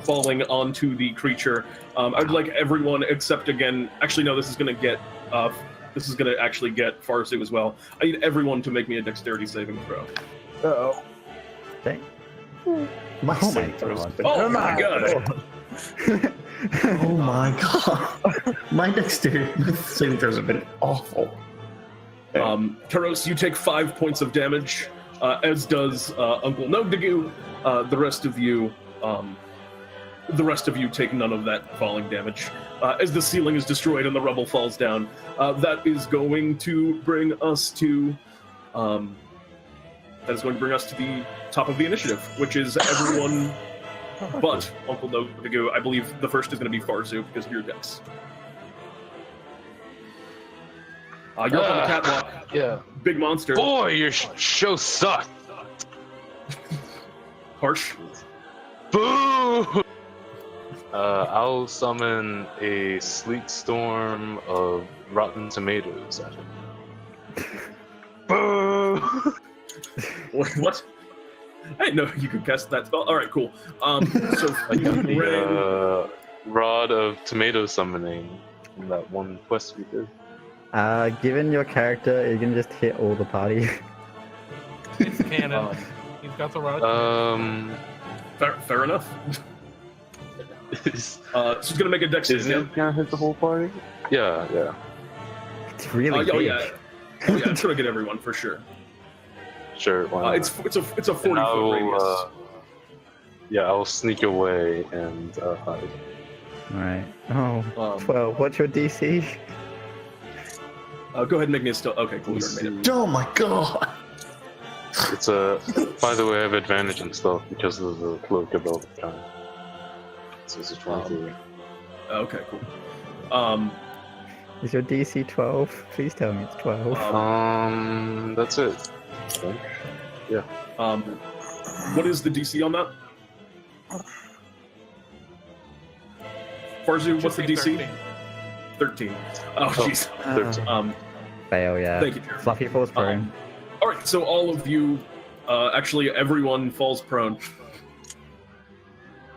falling onto the creature. I'd like everyone except again. Actually, no. This is gonna get. This is gonna actually get Farzu as well. I need everyone to make me a dexterity saving throw. Uh-oh. Okay. My Oh my saving throws God. been- Oh my god! Oh my god. My saving throws have been awful. Keros, you take 5 points of damage, as does Uncle Nogdegoo. The rest of you take none of that falling damage. As the ceiling is destroyed and the rubble falls down, that is going to bring us to the top of the initiative, which is everyone but Uncle Nogdegoo. I believe the first is going to be Farzu because of your dex. You're up on the catwalk. Yeah. Big monster. Boy, your show sucked. Harsh. Boo! I'll summon a sleet storm of rotten tomatoes at him. Boo! What? I didn't know you could cast that spell. All right, cool. So I got Rain- the rod of tomato summoning from that one quest we did. Given your character, you can just hit all the party. It's canon. He's got the rod. fair enough. So he's gonna make a dex Is save. it gonna hit the whole party? Yeah. It's really big. Oh yeah, it's gonna get everyone for sure. Sure. Why not? It's a 40-foot And I will, radius. yeah, I'll sneak away and hide. Alright. Oh, Um, 12. What's your DC? Go ahead and make me a still. Okay, cool. You already made it. Oh my god. It's a. By the way, I have advantage and stuff because of the cloak above the time. So it's a 23. Okay, cool. Is your DC 12? Please tell me it's 12. That's it. I think. What is the DC on that? Farzu, what's the DC? 13. Oh, jeez. 13. Fail, yeah. Thank you, Jeremy. Fluffy falls prone. All right, so all of you, actually everyone falls prone,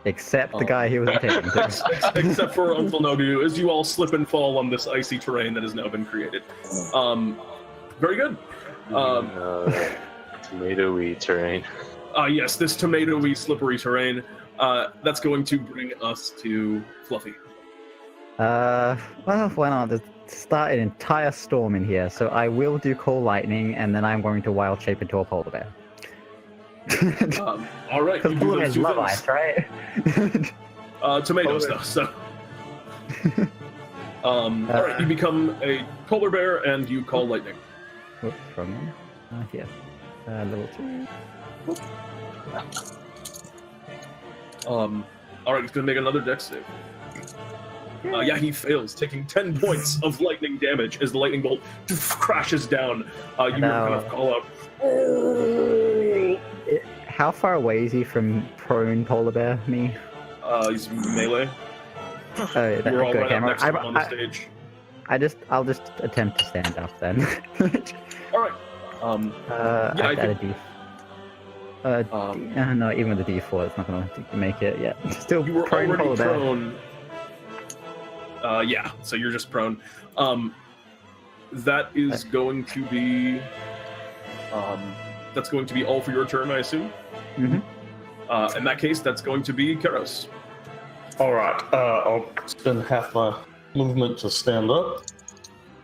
Except the guy he was attacking to. except for Uncle Nogdegoo, as you all slip and fall on this icy terrain that has now been created. Very good. Tomatoey terrain. Yes, this tomatoey, slippery terrain. That's going to bring us to Fluffy. Well, why not? There's start an entire storm in here, so I will do Call Lightning, and then I'm going to wild shape into a polar bear. All right, Because you do polar those bears two love things. ice, right? Tomatoes, though. So, all right, you become a polar bear and you call lightning. Whoops, wrong one. Here. Level 2. All right, he's gonna make another dex save. Yeah, he fails, taking 10 points of lightning damage as the lightning bolt crashes down. You kind of call out. "Oh!" How far away is he from prone polar bear? Me? He's melee. Oh, that, You're all good right up camera. next to him on the stage. I'll just attempt to stand up then. All right. Yeah, I I'd add a D. No, even with the D4, it's not gonna make it yet. Still You were prone already polar bear. prone. Yeah, so you're just prone. That is going to be that's going to be all for your turn, I assume. Mm-hmm. In that case, that's going to be Keros. All right. I'll spend half my movement to stand up,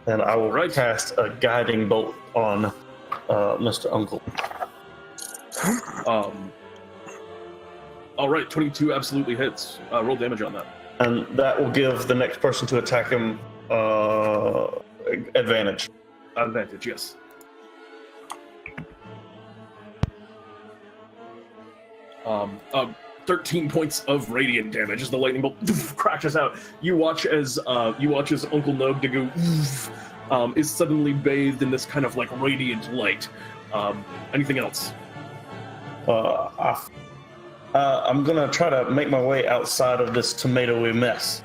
and I will cast a guiding bolt on Mr. Uncle. All right, 22 absolutely hits. Roll damage on that. And that will give the next person to attack him advantage. Advantage, yes. 13 points of radiant damage as the lightning bolt crashes out. You watch as Uncle Nogdegoo is suddenly bathed in this kind of like radiant light. Anything else? I'm gonna try to make my way outside of this tomatoey mess.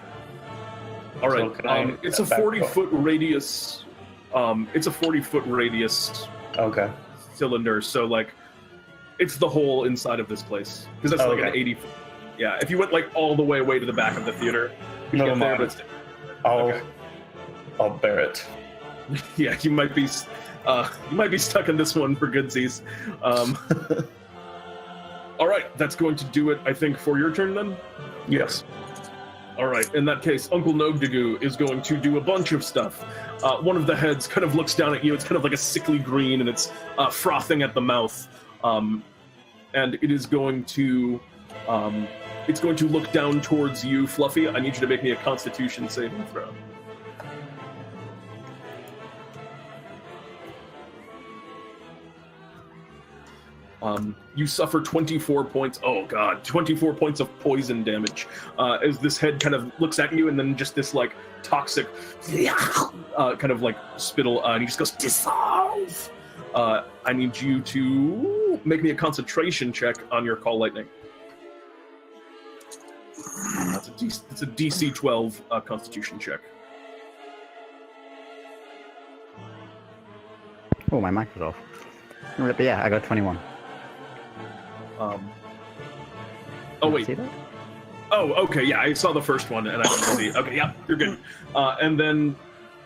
All right. So it's a 40-foot radius. It's a 40-foot radius. Okay. Cylinder. So like, it's the whole inside of this place because that's like an 80. Yeah. If you went like all the way to the back of the theater, you'd Never get there. mind. But I'll bear it. yeah, you might be stuck in this one for goodsies. All right, that's going to do it, I think, for your turn then? Yes. All right, in that case, Uncle Nogdegoo is going to do a bunch of stuff. One of the heads kind of looks down at you. It's kind of like a sickly green, and it's frothing at the mouth. And it is going to look down towards you, Fluffy. I need you to make me a Constitution saving throw. You suffer 24 points. Oh god, 24 points of poison damage as this head kind of looks at you, and then just this like toxic kind of like spittle, and he just goes dissolve. I need you to make me a concentration check on your call lightning. It's a DC 12 Constitution check. Oh, my mic was off. But yeah, I got 21. Oh wait. See that? Oh, okay. Yeah, I saw the first one, and I didn't see. Okay, yeah, you're good. And then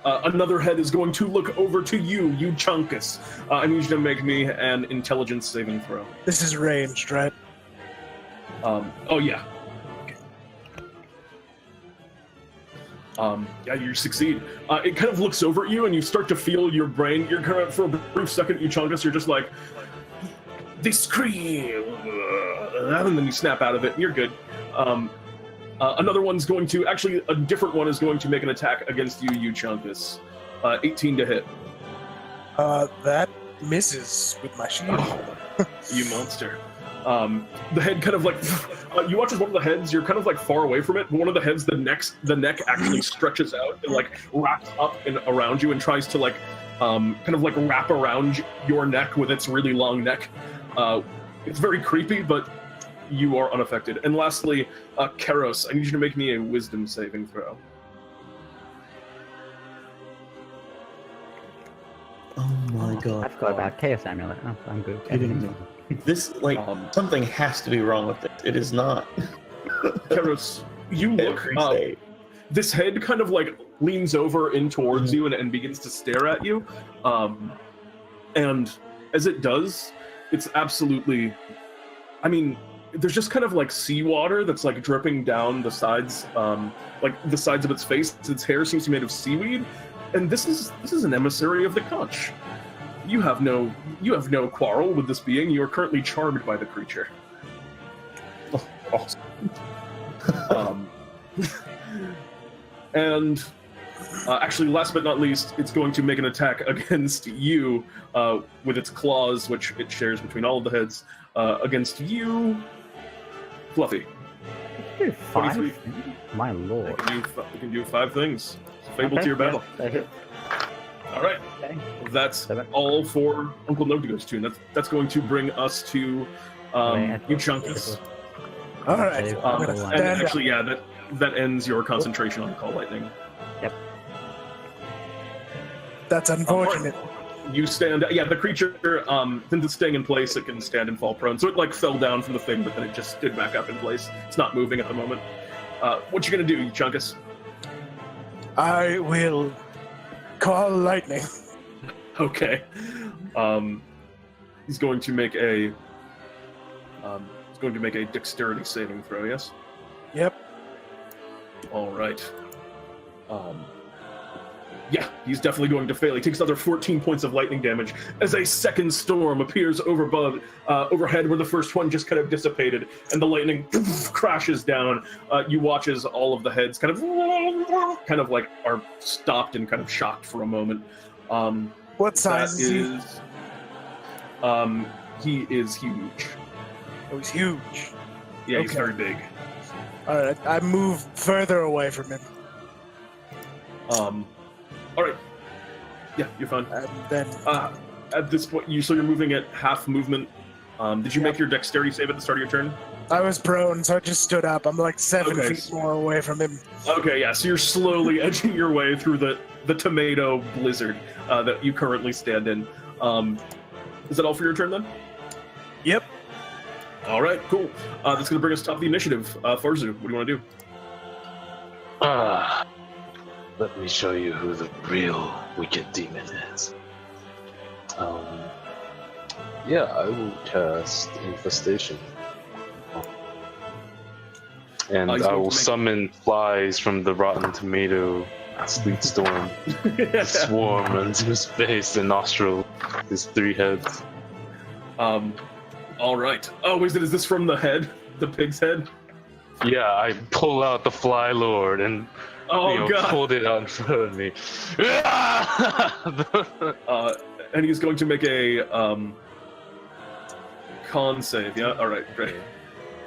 another head is going to look over to you, Euchaunkas. I need you to make me an intelligence saving throw. This is ranged, right? Oh yeah. Yeah, you succeed. It kind of looks over at you, and you start to feel your brain. You're kind of, for a brief second, Euchaunkas, you're just like, they scream, and then you snap out of it, and you're good. Another one's going to, actually, a different one is going to make an attack against you, Euchaunkas. 18 to hit. That misses with my shield. You monster. The head kind of like, you watch as one of the heads, you're kind of like far away from it, but one of the heads, the neck actually stretches out and like wraps up and around you and tries to like, kind of like wrap around your neck with its really long neck. It's very creepy, but you are unaffected. And lastly, Keros, I need you to make me a wisdom saving throw. Oh my god. I forgot about Chaos Amulet. Oh, I'm good. This, like, something has to be wrong with it. It is not. Keros, you look Every up. day. This head kind of like leans over in towards you and begins to stare at you. And as it does, it's absolutely, I mean, there's just kind of like seawater that's like dripping down the sides, like the sides of its face. Its hair seems to be made of seaweed. And this is an emissary of the Conch. You have no quarrel with this being. You are currently charmed by the creature. Oh, awesome. And actually, last but not least, it's going to make an attack against you with its claws, which it shares between all of the heads, against you, Fluffy. Do 5? 23. My lord. You can do 5 things. Fable to your battle. All right. Okay. That's all for Uncle Nogdegoo's tune. That's going to bring us to Euchaunkas. All right. And actually, yeah, that ends your concentration on Call Lightning. Yep. That's unfortunate. You stand. Yeah, the creature, since it's staying in place, it can stand and fall prone. So it like fell down from the thing, but then it just stood back up in place. It's not moving at the moment. What you gonna do, Euchaunkas? I will call lightning. Okay. He's going to make a dexterity saving throw. Yes. Yep. All right. Yeah, he's definitely going to fail. He takes another 14 points of lightning damage as a second storm appears overhead where the first one just kind of dissipated, and the lightning crashes down. You watch as all of the heads kind of like are stopped and kind of shocked for a moment. What size is he? He is huge. Oh, he's huge. Yeah, he's Okay. very big. All right, I move further away from him, All right. Yeah, you're fine. and then At this point, you're moving at half movement. Did you make your dexterity save at the start of your turn? I was prone, so I just stood up. I'm like 7 Okay. feet more away from him. Okay, yeah. So you're slowly edging your way through the tomato blizzard that you currently stand in. Is that all for your turn then? Yep. All right, cool. That's going to bring us top of the initiative. Farzu, what do you want to do? Let me show you who the real wicked demon is. Yeah, I will cast Infestation. And He's I going will to make- summon flies from the rotten tomato sleet storm to swarm into his face and nostril, his 3 heads. All right. Oh, is this from the head? The pig's head? Yeah, I pull out the fly lord and Oh, God. pulled it out in front of me. And he's going to make a con save. Yeah. All right. Great.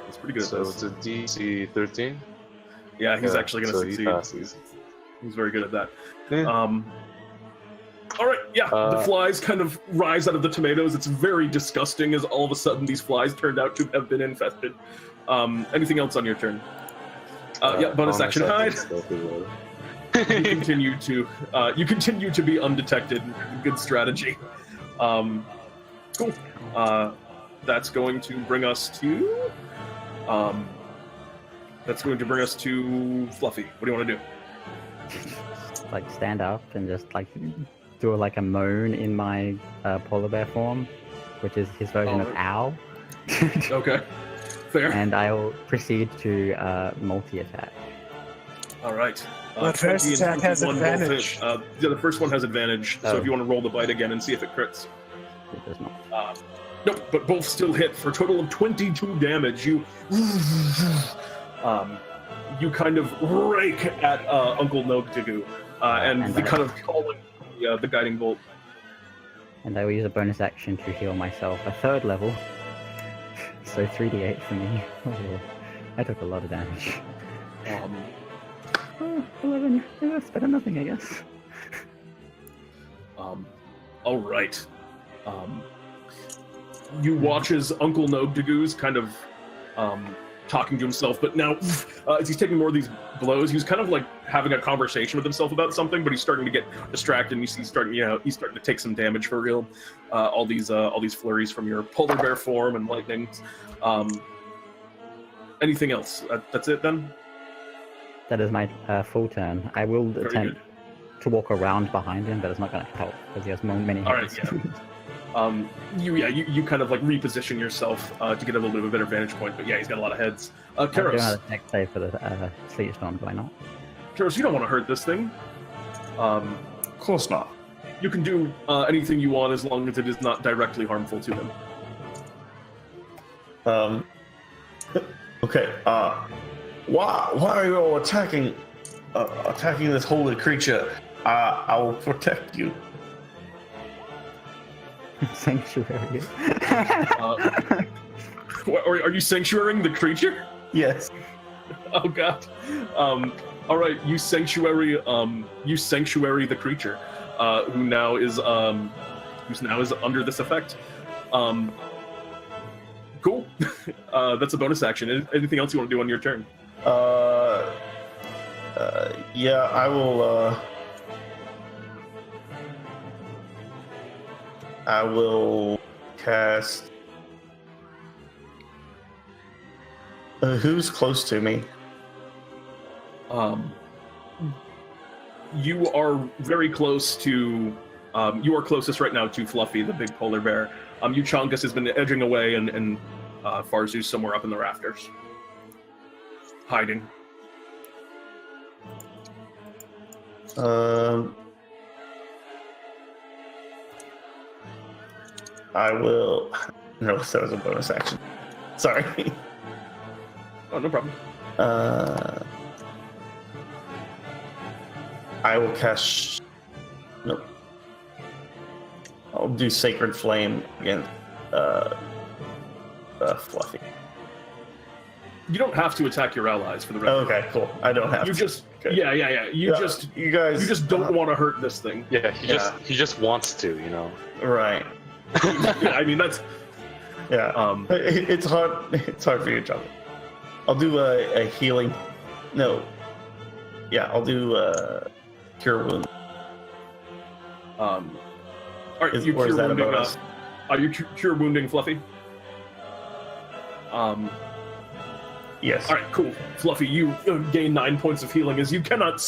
That's pretty good. So At it's this. a DC 13. Yeah, he's Yeah, actually going to so he succeed. passes. He's very good at that. Yeah. All right. Yeah. The flies kind of rise out of the tomatoes. It's very disgusting as all of a sudden these flies turned out to have been infested. Anything else on your turn? Yeah. Bonus action hide. You continue to be undetected. Good strategy. Cool. That's going to bring us to. That's going to bring us to Fluffy. What do you want to do? Like stand up and just like do like a moan in my polar bear form, which is his version of owl. Okay. Fair. And I'll proceed to multi-attack. All right. But first 20 and attack has 21 both hit. advantage. Yeah, the first one has advantage. So Oh. if you want to roll the bite again and see if it crits. It does not. Nope, but both still hit for a total of 22 damage. You kind of rake at Uncle Nogdegoo, and And the I- kind of calling the guiding bolt. And I will use a bonus action to heal myself a 3rd level. So 3d8 for me. Oh, I took a lot of damage. Oh, 11. Yeah, that's better than nothing, I guess. All right. You watch as Uncle Nogdegoo's kind of talking to himself, but now as he's taking more of these blows, he's kind of like having a conversation with himself about something, but he's starting to get distracted. And he's starting to take some damage for real. All these flurries from your polar bear form and lightning. Anything else? That's it then. That is my full turn. I will Very attempt good. to walk around behind him, but it's not going to help because he has many All right, heads. You kind of like reposition yourself to get a little bit of a better vantage point, but yeah, he's got a lot of heads. I do Keros, another deck save for the sleet storm, do I not? Keros, you don't want to hurt this thing. Of course not. You can do anything you want as long as it is not directly harmful to him. Okay. Why are you all attacking this holy creature? I will protect you. Sanctuary. Are you sanctuarying the creature? Yes. Oh god. All right, you sanctuary the creature, who now is under this effect. Cool. That's a bonus action. Anything else you want to do on your turn? Yeah, I will. I will cast. Who's close to me? you are very close to. You are closest right now to Fluffy, the big polar bear. Euchaunkas has been edging away, and Farzu's somewhere up in the rafters, hiding. I will. No, that was a bonus action. Sorry. Oh, no problem. I will cast. Nope. I'll do Sacred Flame against Fluffy. You don't have to attack your allies for the rest. Okay, cool. I don't have You to. just, Okay. yeah. You guys. You just don't want to hurt this thing. Yeah, he just wants to, you know. Right. Yeah, I mean that's. Yeah. It's hard. It's hard for you, John. I'll do a healing. No. Yeah, I'll do Cure Wound. All right, Is- you or is cure that a wounding. bonus? You cure wounding Fluffy. Yes. All right, cool. Fluffy, you gain 9 points of healing as you cannot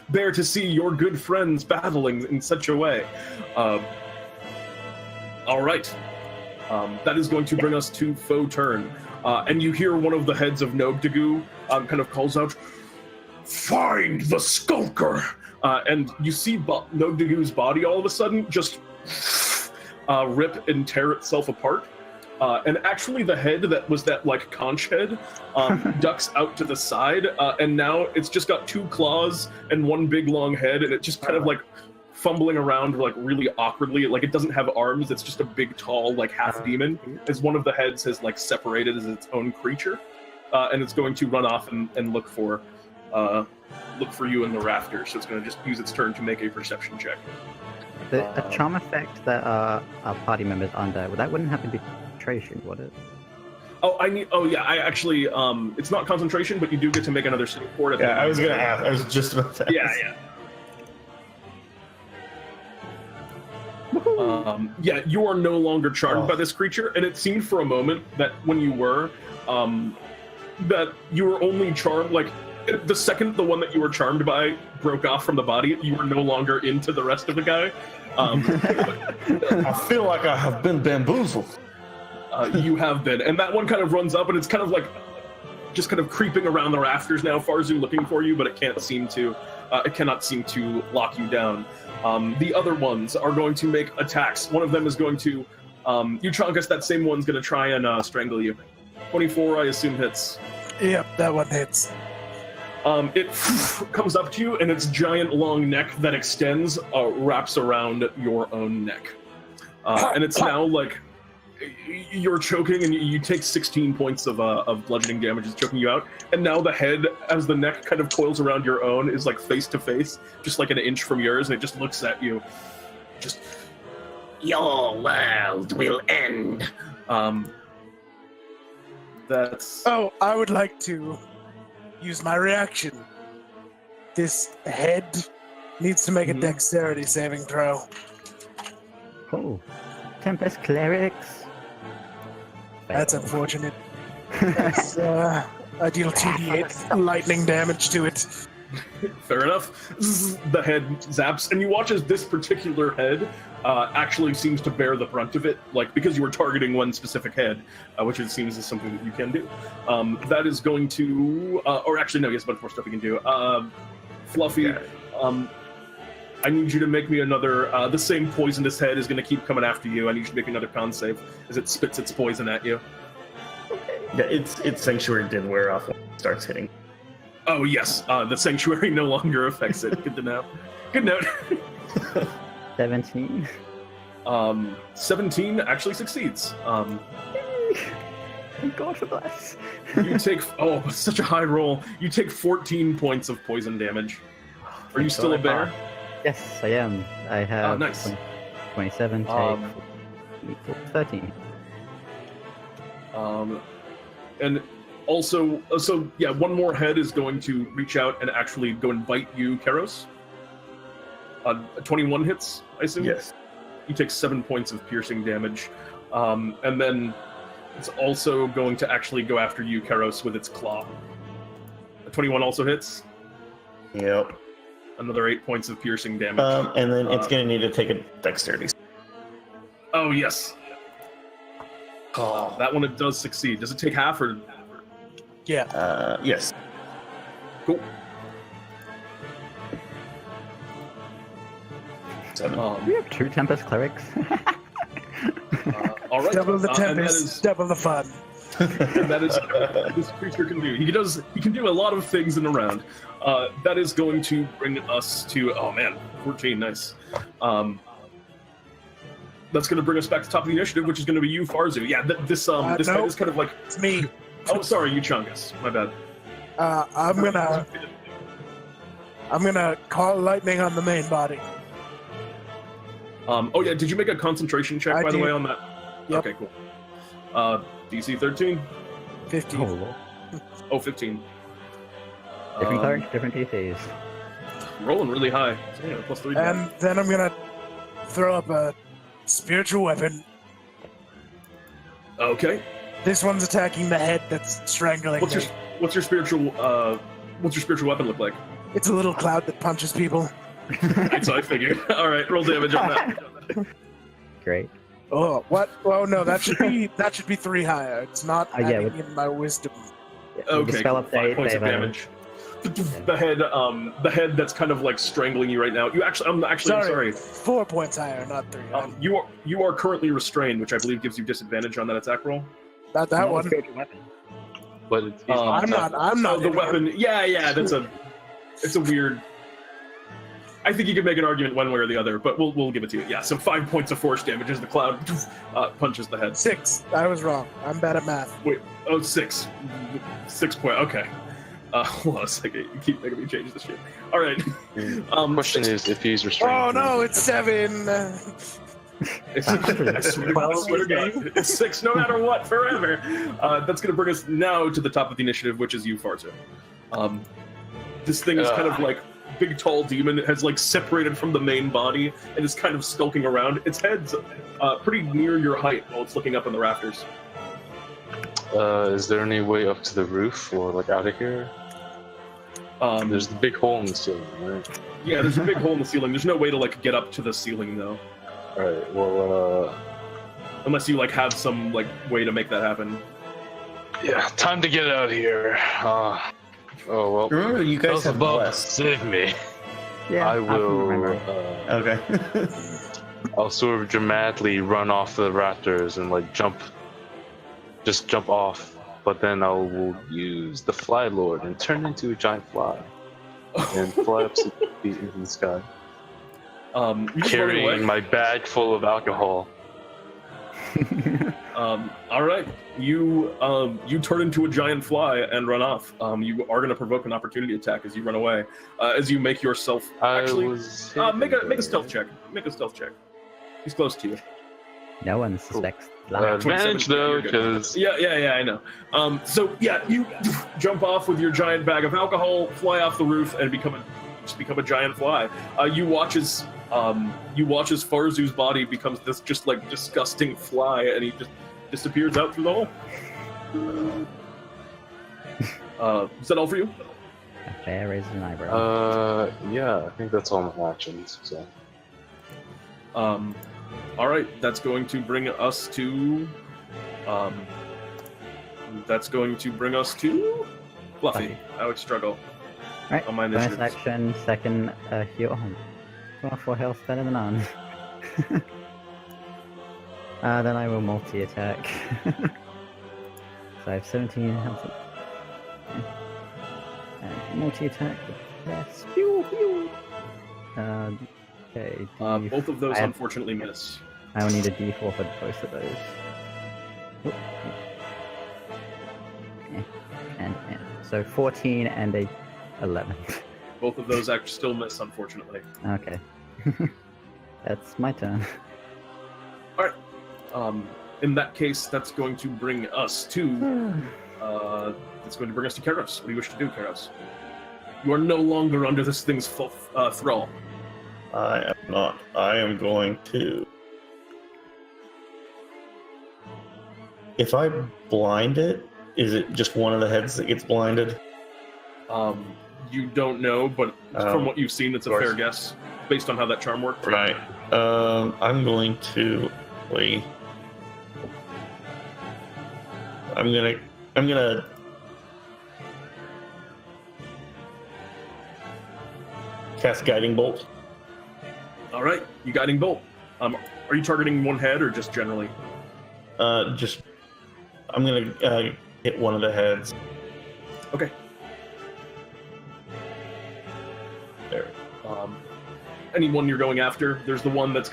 bear to see your good friends battling in such a way. All right. That is going to bring us to faux turn. And you hear one of the heads of Nogdegoo kind of calls out, "Find the skulker!" And you see Nogdegoo's body all of a sudden just rip and tear itself apart. And actually the head that was that like conch head ducks out to the side, and now it's just got 2 claws and 1 big long head, and it just kind of like fumbling around like really awkwardly. Like it doesn't have arms, it's just a big tall like half demon, as one of the heads has like separated as its own creature, and it's going to run off and look for you in the rafters. So it's going to just use its turn to make a perception check. A charm effect that our party members under, well, that wouldn't have to be concentration, would it? Oh yeah, I actually it's not concentration, but you do get to make another save for it. Yeah, I was gonna ask. I was just about to ask. Yeah. Yeah, you are no longer charmed by this creature, and it seemed for a moment that when you were, that you were only charmed, like, the second the one that you were charmed by broke off from the body, you were no longer into the rest of the guy. I feel like I have been bamboozled. You have been, and that one kind of runs up, and it's kind of like, just kind of creeping around the rafters now, Farzu looking for you, but it cannot seem to lock you down. The other ones are going to make attacks. One of them is going to, Euchaunkas, that same one's going to try and strangle you. 24, I assume, hits. Yep, that one hits. It comes up to you, and its giant long neck that extends wraps around your own neck. And it's now like, you're choking, and you take 16 points of bludgeoning damage. It's choking you out, and now the head, as the neck kind of coils around your own, is like face to face, just like an inch from yours, and it just looks at you. Just, your world will end. That's. Oh, I would like to use my reaction. This head needs to make a dexterity saving throw. Oh, Tempest Clerics. That's unfortunate. That's, I deal 2d8 lightning damage to it. Fair enough. The head zaps, and you watch as this particular head actually seems to bear the brunt of it, like, because you were targeting one specific head, which it seems is something that you can do. That is going to, or actually, no, yes, a bunch more stuff you can do. Fluffy, I need you to make me another, the same poisonous head is going to keep coming after you. I need you to make another con save as it spits its poison at you. Yeah, its sanctuary did wear off when it starts hitting. Oh, yes, the sanctuary no longer affects it. Good to know. Good note. 17. 17 actually succeeds. Thank God for bless. You take, such a high roll. You take 14 points of poison damage. Are you still a bear? Yes, I am. I have nice. 27, take 13. And also, so yeah, one more head is going to reach out and actually go and bite you, Keros. 21 hits, I assume? Yes. You take 7 points of piercing damage. And then it's also going to actually go after you, Keros, with its claw. 21 also hits? Yep. Another 8 points of piercing damage. And then it's going to need to take a dexterity. Oh, yes. That one it does succeed. Does it take half or? Yeah. Yes. Cool. 7. We have 2 Tempest clerics. All right. Double the and that tempest, is- double the fun. and that is what this creature can do. He can do a lot of things in a round. That is going to bring us to 14, nice. That's going to bring us back to top of the initiative, which is going to be you, Farzu. Yeah, this nope. head is kind of like. It's me. Oh, sorry, Euchaunkas. My bad. I'm gonna call lightning on the main body. Oh yeah, did you make a concentration check by the way on that? Yep. Okay, cool. DC 13. 15. Oh, Lord. Oh, 15. Different clerics, different DCs. Rolling really high. So, yeah, plus 3. And then I'm gonna throw up a spiritual weapon. Okay. This one's attacking the head that's strangling What's me. your spiritual weapon look like? It's a little cloud that punches people. That's what I figured. All right, roll damage on that. Great. Oh, what? Oh no, that should be 3 higher. It's not yeah, adding in my wisdom. Yeah, Okay, the spell cool. 5 update, points of they've, damage. The head that's kind of like strangling you right now. I'm sorry. 4 points higher, not 3. You are currently restrained, which I believe gives you disadvantage on that attack roll. Not that one. But it's I'm not. The weapon. Yeah. It's a weird. I think you could make an argument one way or the other, but we'll give it to you. Yeah, so 5 points of force damage as the cloud punches the head. 6. I was wrong. I'm bad at math. Wait, 6. 6 point. Okay. Hold on a second. You keep making me change this shit. All right. question is if he's restrained. Oh no, it's 7. I swear to God, it's 6 no matter what, forever. That's going to bring us now to the top of the initiative, which is you, Farzu. This thing is kind of like big, tall demon. It has like separated from the main body and is kind of skulking around. Its head's pretty near your height while it's looking up in the rafters. Is there any way up to the roof or like out of here? There's the big hole in the ceiling, right? Yeah, there's a big hole in the ceiling. There's no way to like get up to the ceiling though. Alright, well, Unless you like have some like way to make that happen. yeah, time to get out of here. Oh well. Remember, you guys have above blessed. save me. Yeah, I will. Okay. I'll sort of dramatically run off the rafters and like jump off. But then I will use the Fly Lord and turn into a giant fly and fly up 6 feet into the sky, You just run away. carrying my bag full of alcohol. All right, you turn into a giant fly and run off. You are going to provoke an opportunity attack as you run away. As you make yourself make a stealth check. Make a stealth check. He's close to you. No one suspects. Advantage though, because Yeah, I know. So yeah, you jump off with your giant bag of alcohol, fly off the roof, and become a giant fly. You watch as Farzu's body becomes this just like disgusting fly, and he just disappears out through the hole. Is that all for you? Fair raises an eyebrow. yeah, I think that's all my actions. So. All right, that's going to bring us to. Fluffy. I would struggle. Right, on my bonus initiatives. action, second heal. 4 health better than none. Then I will multi-attack. So I have 17 health. And multi-attack with less. Pew, pew. Okay. Both of those I have- unfortunately miss. I will need a D4 for both of those. Oop. And so 14 and a 11. Both of those actually still miss, unfortunately. Okay. That's my turn. In that case, that's going to bring us to. It's going to bring us to Keros. What do you wish to do, Keros? You are no longer under this thing's thrall. I am not. I am going to. If I blind it, is it just one of the heads that gets blinded? You don't know, but from what you've seen, it's a fair guess based on how that charm worked. Right. I'm going to wait. I'm gonna cast Guiding Bolt. All right, you guiding bolt. Are you targeting one head or just generally? I'm gonna hit one of the heads. Okay. There. Anyone you're going after? There's the one that's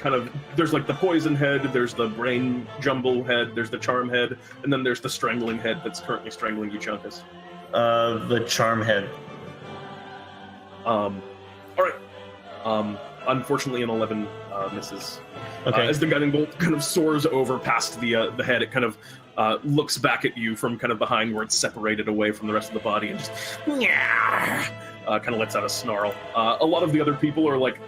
there's like the poison head, there's the brain jumble head, there's the charm head, and then there's the strangling head that's currently strangling Euchaunkas. The charm head. All right. Unfortunately, an 11 misses. Okay. As the guiding bolt kind of soars over past the head, it kind of looks back at you from kind of behind where it's separated away from the rest of the body and just kind of lets out a snarl. A lot of the other people are like,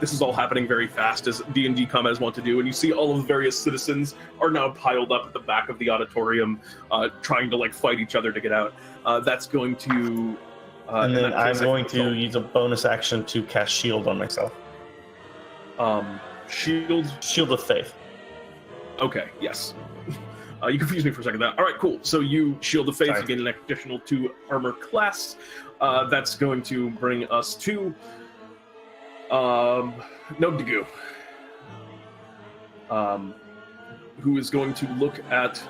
this is all happening very fast, as D&D commas want to do, and you see all of the various citizens are now piled up at the back of the auditorium, trying to like fight each other to get out. That's going to... and then I'm going to use a bonus action to cast Shield on myself. Shield of Faith. Okay, yes. You confused me for a second. All right, cool. So you Shield of Faith, you gain an additional 2 armor class. That's going to bring us to Nogdegoo, who is going to look at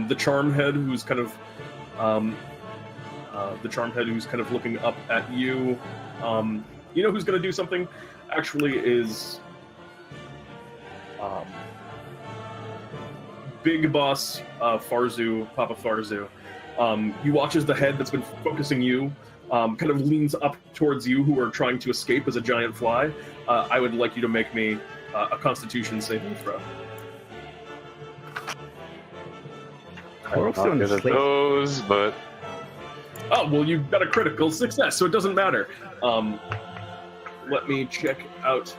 the charm head, who's kind of looking up at you. You know who's going to do something? Actually, is Big Boss Farzu, Papa Farzu. He watches the head that's been focusing you, kind of leans up towards you, who are trying to escape as a giant fly. I would like you to make me a Constitution saving throw. We're also in Good at sleep. those, but Oh, well, you got a critical success, so it doesn't matter. Let me check out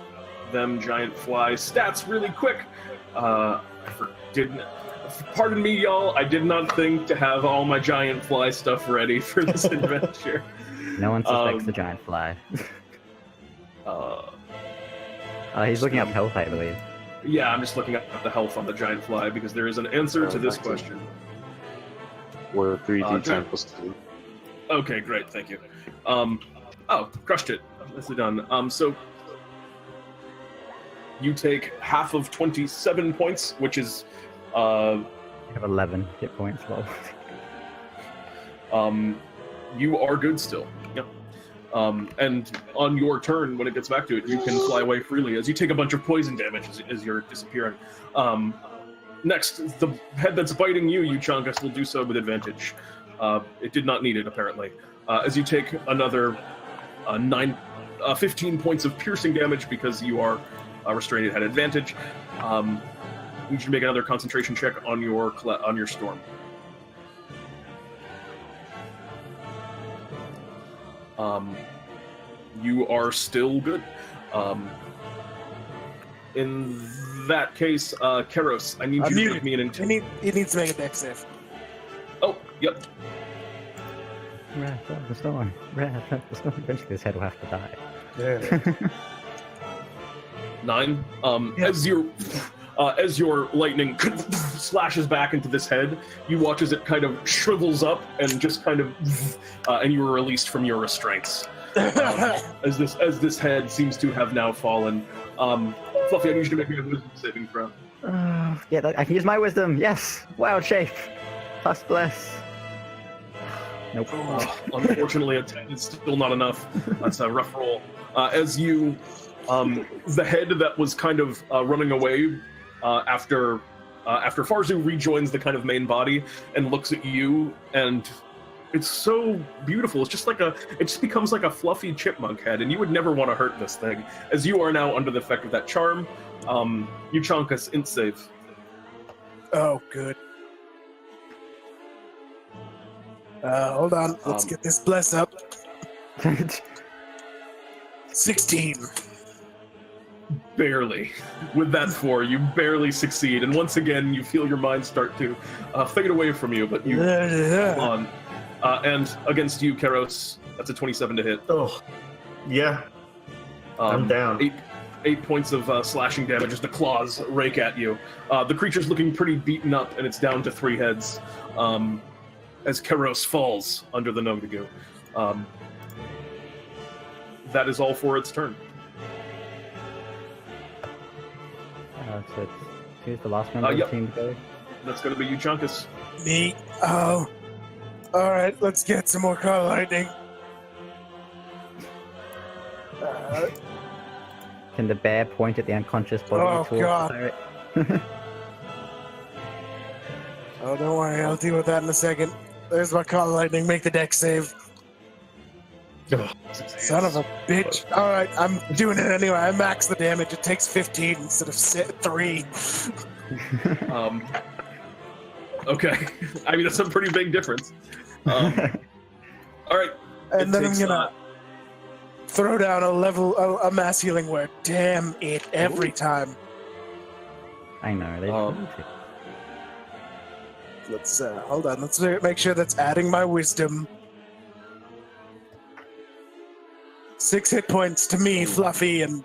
them giant fly stats really quick. Pardon me, y'all. I did not think to have all my giant fly stuff ready for this adventure. No one suspects the giant fly. He's looking up health, I believe. Yeah, I'm just looking up the health on the giant fly because there is an answer to this question. we're 3D10 plus 2. Okay, great, thank you. Crushed it. Nicely done. So you take half of 27 points, which is I have 11 hit points. Well, you are good still. Yep. And on your turn, when it gets back to it, you can fly away freely as you take a bunch of poison damage as you're disappearing. Next, the head that's biting you, Euchaunkas, will do so with advantage. It did not need it, apparently. As you take another 15 points of piercing damage because you are restrained, it had advantage. You should make another concentration check on your storm. You are still good. In that case, Keros, I need you to give me an intent. He needs to make a dex save. Oh, yep. wrath of the storm. Wrath of the storm. Eventually, this head will have to die. Yeah. 9. Yeah. As your lightning slashes back into this head, you watch as it kind of shrivels up and just kind of, and you are released from your restraints. As this head seems to have now fallen. Fluffy, I need you to make me a wisdom saving throw. Yeah, I can use my wisdom. Yes. Wild shape. Plus bless. Nope. Unfortunately, a 10 is still not enough. That's a rough roll. As you, the head that was kind of running away after Farzu rejoins the kind of main body and looks at you, and it's so beautiful. It's just it just becomes like a fluffy chipmunk head, and you would never want to hurt this thing, as you are now under the effect of that charm. Euchaunkas, int save. Oh, good. Hold on. Let's get this bless up. 16. Barely. With that 4, you barely succeed, and once again, you feel your mind start to fade away from you, but you hold on. And against you, Keros, That's a 27 to hit. Oh, yeah. I'm down. 8 points of slashing damage as the claws rake at you. The creature's looking pretty beaten up, and it's down to 3 heads as Keros falls under the Nogdegoo. That is all for its turn. So who's the last member of the team to go? That's going to be Euchaunkas. Me. Oh. All right, let's get some more call lightning. Can the bear point at the unconscious body Oh, towards God. the pirate? Oh, don't worry, I'll deal with that in a second. There's my call lightning. Make the deck save. Son of a bitch. All right, I'm doing it anyway. I max the damage. It takes 15 instead of 3. Okay. I mean, that's a pretty big difference. All right. And then I'm gonna throw down a mass healing word. Damn it! Every time. I know. They Let's hold on. Let's make sure that's adding my wisdom. 6 hit points to me, Fluffy, and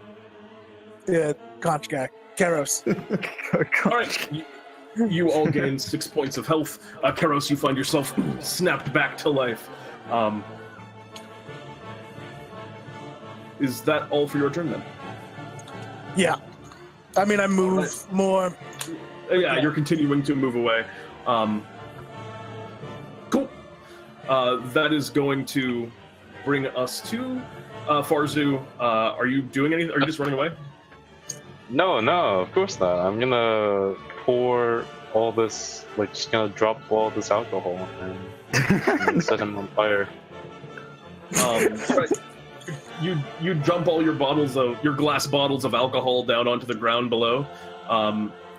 Conch guy, Keros. All right. You all gain 6 points of health. Keros, you find yourself snapped back to life. Is that all for your turn then? Yeah. I mean, I move more. Yeah, you're continuing to move away. Cool. That is going to bring us to Farzu. Are you doing anything? Are you just running away? No, of course not. I'm gonna pour all this, like, just gonna drop all this alcohol and set him on fire. Right. You dump all your glass bottles of alcohol down onto the ground below.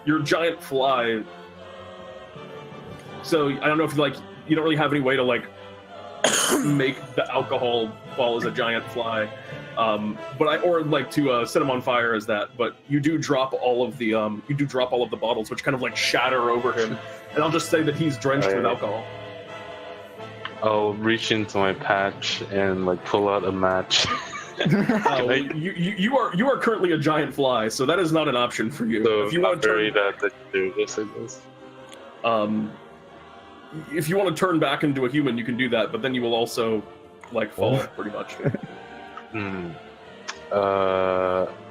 Your giant fly. So I don't know if you don't really have any way to make the alcohol fall as a giant fly, to set him on fire as that. But you do drop all of the bottles, which kind of shatter over him. And I'll just say that he's drenched with alcohol. I'll reach into my patch and pull out a match. You are currently a giant fly, so that is not an option for you. So if you want to turn, if you want to turn back into a human, you can do that, but then you will also fall pretty much.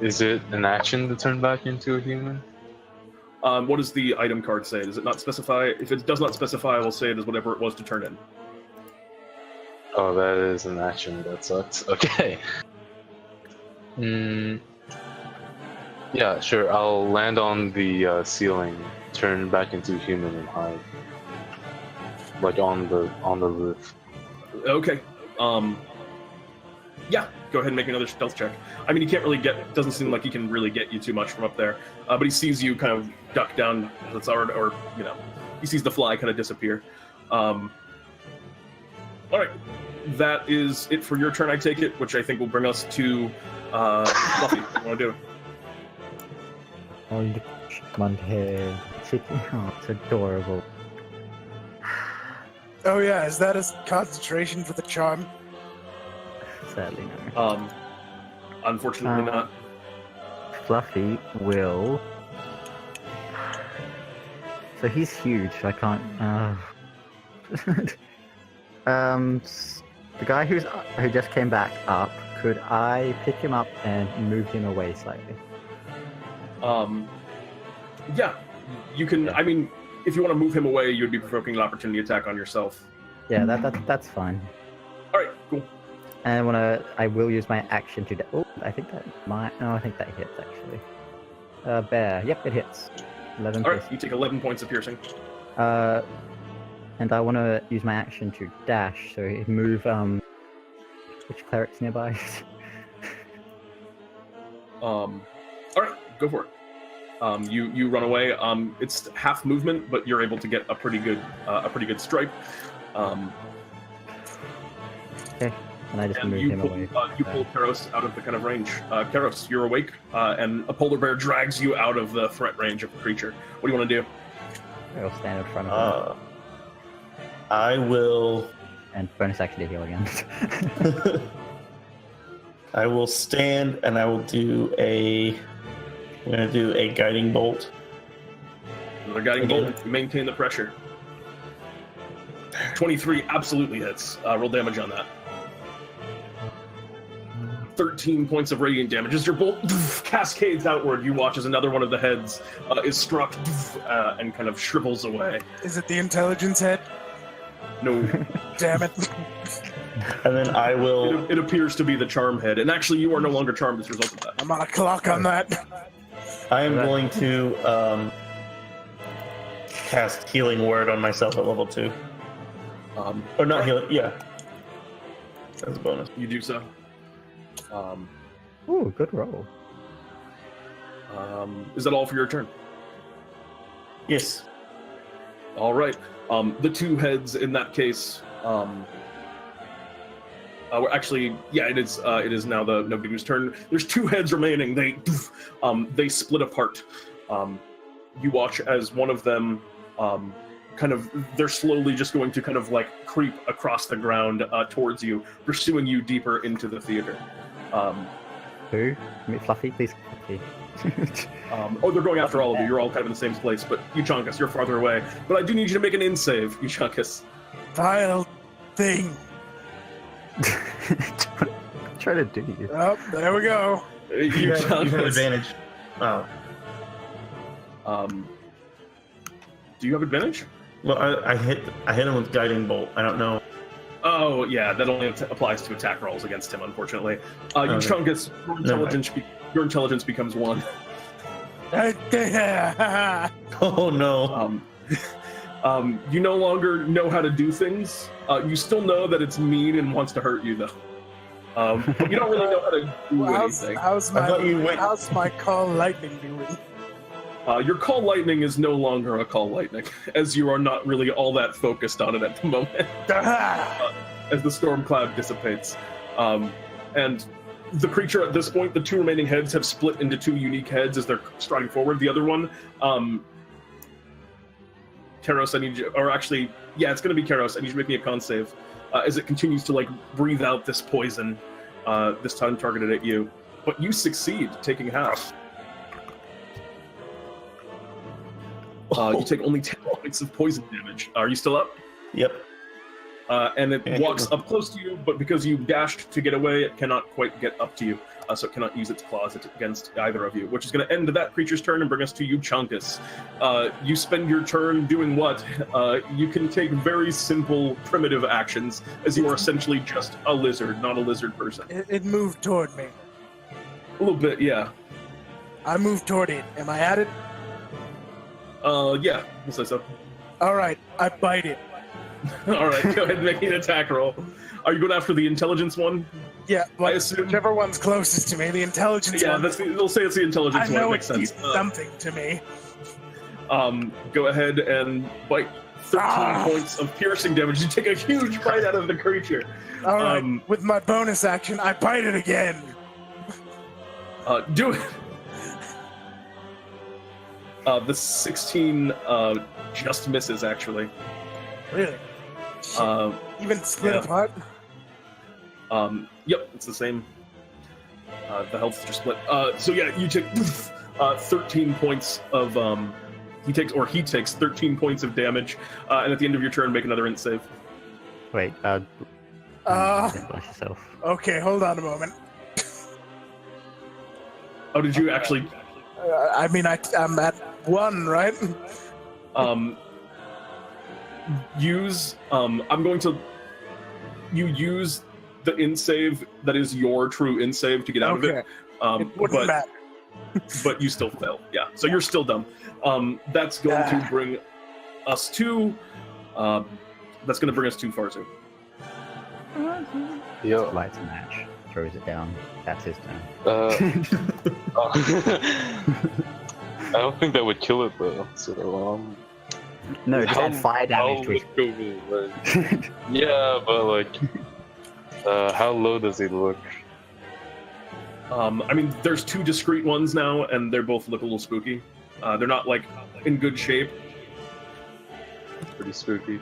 Is it an action to turn back into a human? What does the item card say? Does it not specify? If it does not specify, I will say it is whatever it was to turn in. Oh, that is an action. That sucks. Okay. Yeah, sure. I'll land on the ceiling, turn back into human, and hide. On the roof. Okay. Yeah. Go ahead and make another stealth check. I mean, he can't really doesn't seem like he can really get you too much from up there. But he sees you kind of duck down. That's already, he sees the fly kind of disappear. All right. That is it for your turn, I take it, which I think will bring us to Fluffy. What do you want to do? Oh, blonde hair, chicken. Oh, it's adorable. Oh yeah, is that a concentration for the charm? Sadly, no. Unfortunately not. Fluffy will. So he's huge. I can't. The guy who just came back up. Could I pick him up and move him away slightly? Yeah, you can. I mean, if you want to move him away, you'd be provoking an opportunity attack on yourself. Yeah, that's fine. All right, cool. And I will use my action to. Oh, I think that might. No, I think that hits actually. Bear. Yep, it hits. 11. All right, you take 11 points of piercing. And I want to use my action to dash. So move. Which cleric's nearby? All right, go for it. You run away. It's half movement, but you're able to get a pretty good strike. Okay, and I just move him away. You pull Keros out of the kind of range. Keros, you're awake, and a polar bear drags you out of the threat range of the creature. What do you want to do? I'll stand in front of him. I will And bonus action to heal again. I will stand and I will do a. I'm gonna do a guiding bolt. Another guiding bolt. Maintain the pressure. 23 absolutely hits. Roll damage on that. 13 points of radiant damage. As your bolt cascades outward, you watch as another one of the heads is struck and kind of shrivels away. Is it the intelligence head? No. Damn it. And then I will. It appears to be the charm head. And actually, you are no longer charmed as a result of that. I'm on a clock on that. I am going to cast Healing Word on myself at level 2. Or not healing, yeah. That's a bonus. You do so. Ooh, good roll. Is that all for your turn? Yes. All right. The two heads in that case. Actually, yeah, it is. It is now the Nogdegoo's turn. There's two heads remaining. They split apart. You watch as one of them, they're slowly just going to kind of like creep across the ground towards you, pursuing you deeper into the theater. Who? Fluffy, please. Fluffy. They're going after all of you. You're all kind of in the same place, but Euchaunkas, you're farther away. But I do need you to make an in save, Euchaunkas. Vile thing. Try to do you. Oh, there we go. You have advantage. Oh. Do you have advantage? Well, I hit him with Guiding Bolt. I don't know. Oh, yeah, that only applies to attack rolls against him, unfortunately. Euchaunkas, your intelligence becomes 1. Oh, no. You no longer know how to do things. You still know that it's mean and wants to hurt you, though. But you don't really know how to do anything. How's my call lightning doing? Your call lightning is no longer a call lightning, as you are not really all that focused on it at the moment. As the storm cloud dissipates. And the creature at this point, the two remaining heads have split into two unique heads as they're striding forward. The other one, Keros, I need you, or actually, yeah, it's going to be Keros. I need you to make me a con save as it continues to like breathe out this poison, this time targeted at you. But you succeed, taking half. You take only 10 points of poison damage. Are you still up? Yep. And it walks up close to you, but because you dashed to get away, it cannot quite get up to you. So it cannot use its claws against either of you, which is going to end that creature's turn and bring us to Euchaunkas. You spend your turn doing what? You can take very simple, primitive actions, as you are essentially just a lizard, not a lizard person. It moved toward me. A little bit, yeah. I moved toward it. Am I at it? Yeah, we'll say so. All right, I bite it. All right, go ahead and make an attack roll. Are you going after the intelligence one? Yeah, I assume. whichever one's closest to me, the intelligence Yeah, one. they'll say it's the intelligence one. I know It makes it sense. means something to me. Go ahead and bite. 13 points of piercing damage. You take a huge bite out of the creature. All right, with my bonus action, I bite it again. Do it. The 16 just misses, actually. Really? Even split yeah. apart? Yep, it's the same. The health just split. So yeah, you take 13 points of he takes 13 points of damage, and at the end of your turn, make another int save. Wait, bless yourself. Okay, hold on a moment. Oh, did you actually? I mean, I'm at 1, right? Use. I'm going to. You use the int save that is your true int save to get out of it. It wouldn't matter. But you still fail. Yeah, so you're still dumb. That's going to bring us to. That's going to bring us to Farzu. Yo. Lights a match, throws it down. That's his turn. I don't think that would kill it though. So No, just add fire damage to it. Yeah, but like, how low does he look? I mean, there's two discrete ones now, and they're both look a little spooky. They're not like in good shape. Pretty spooky.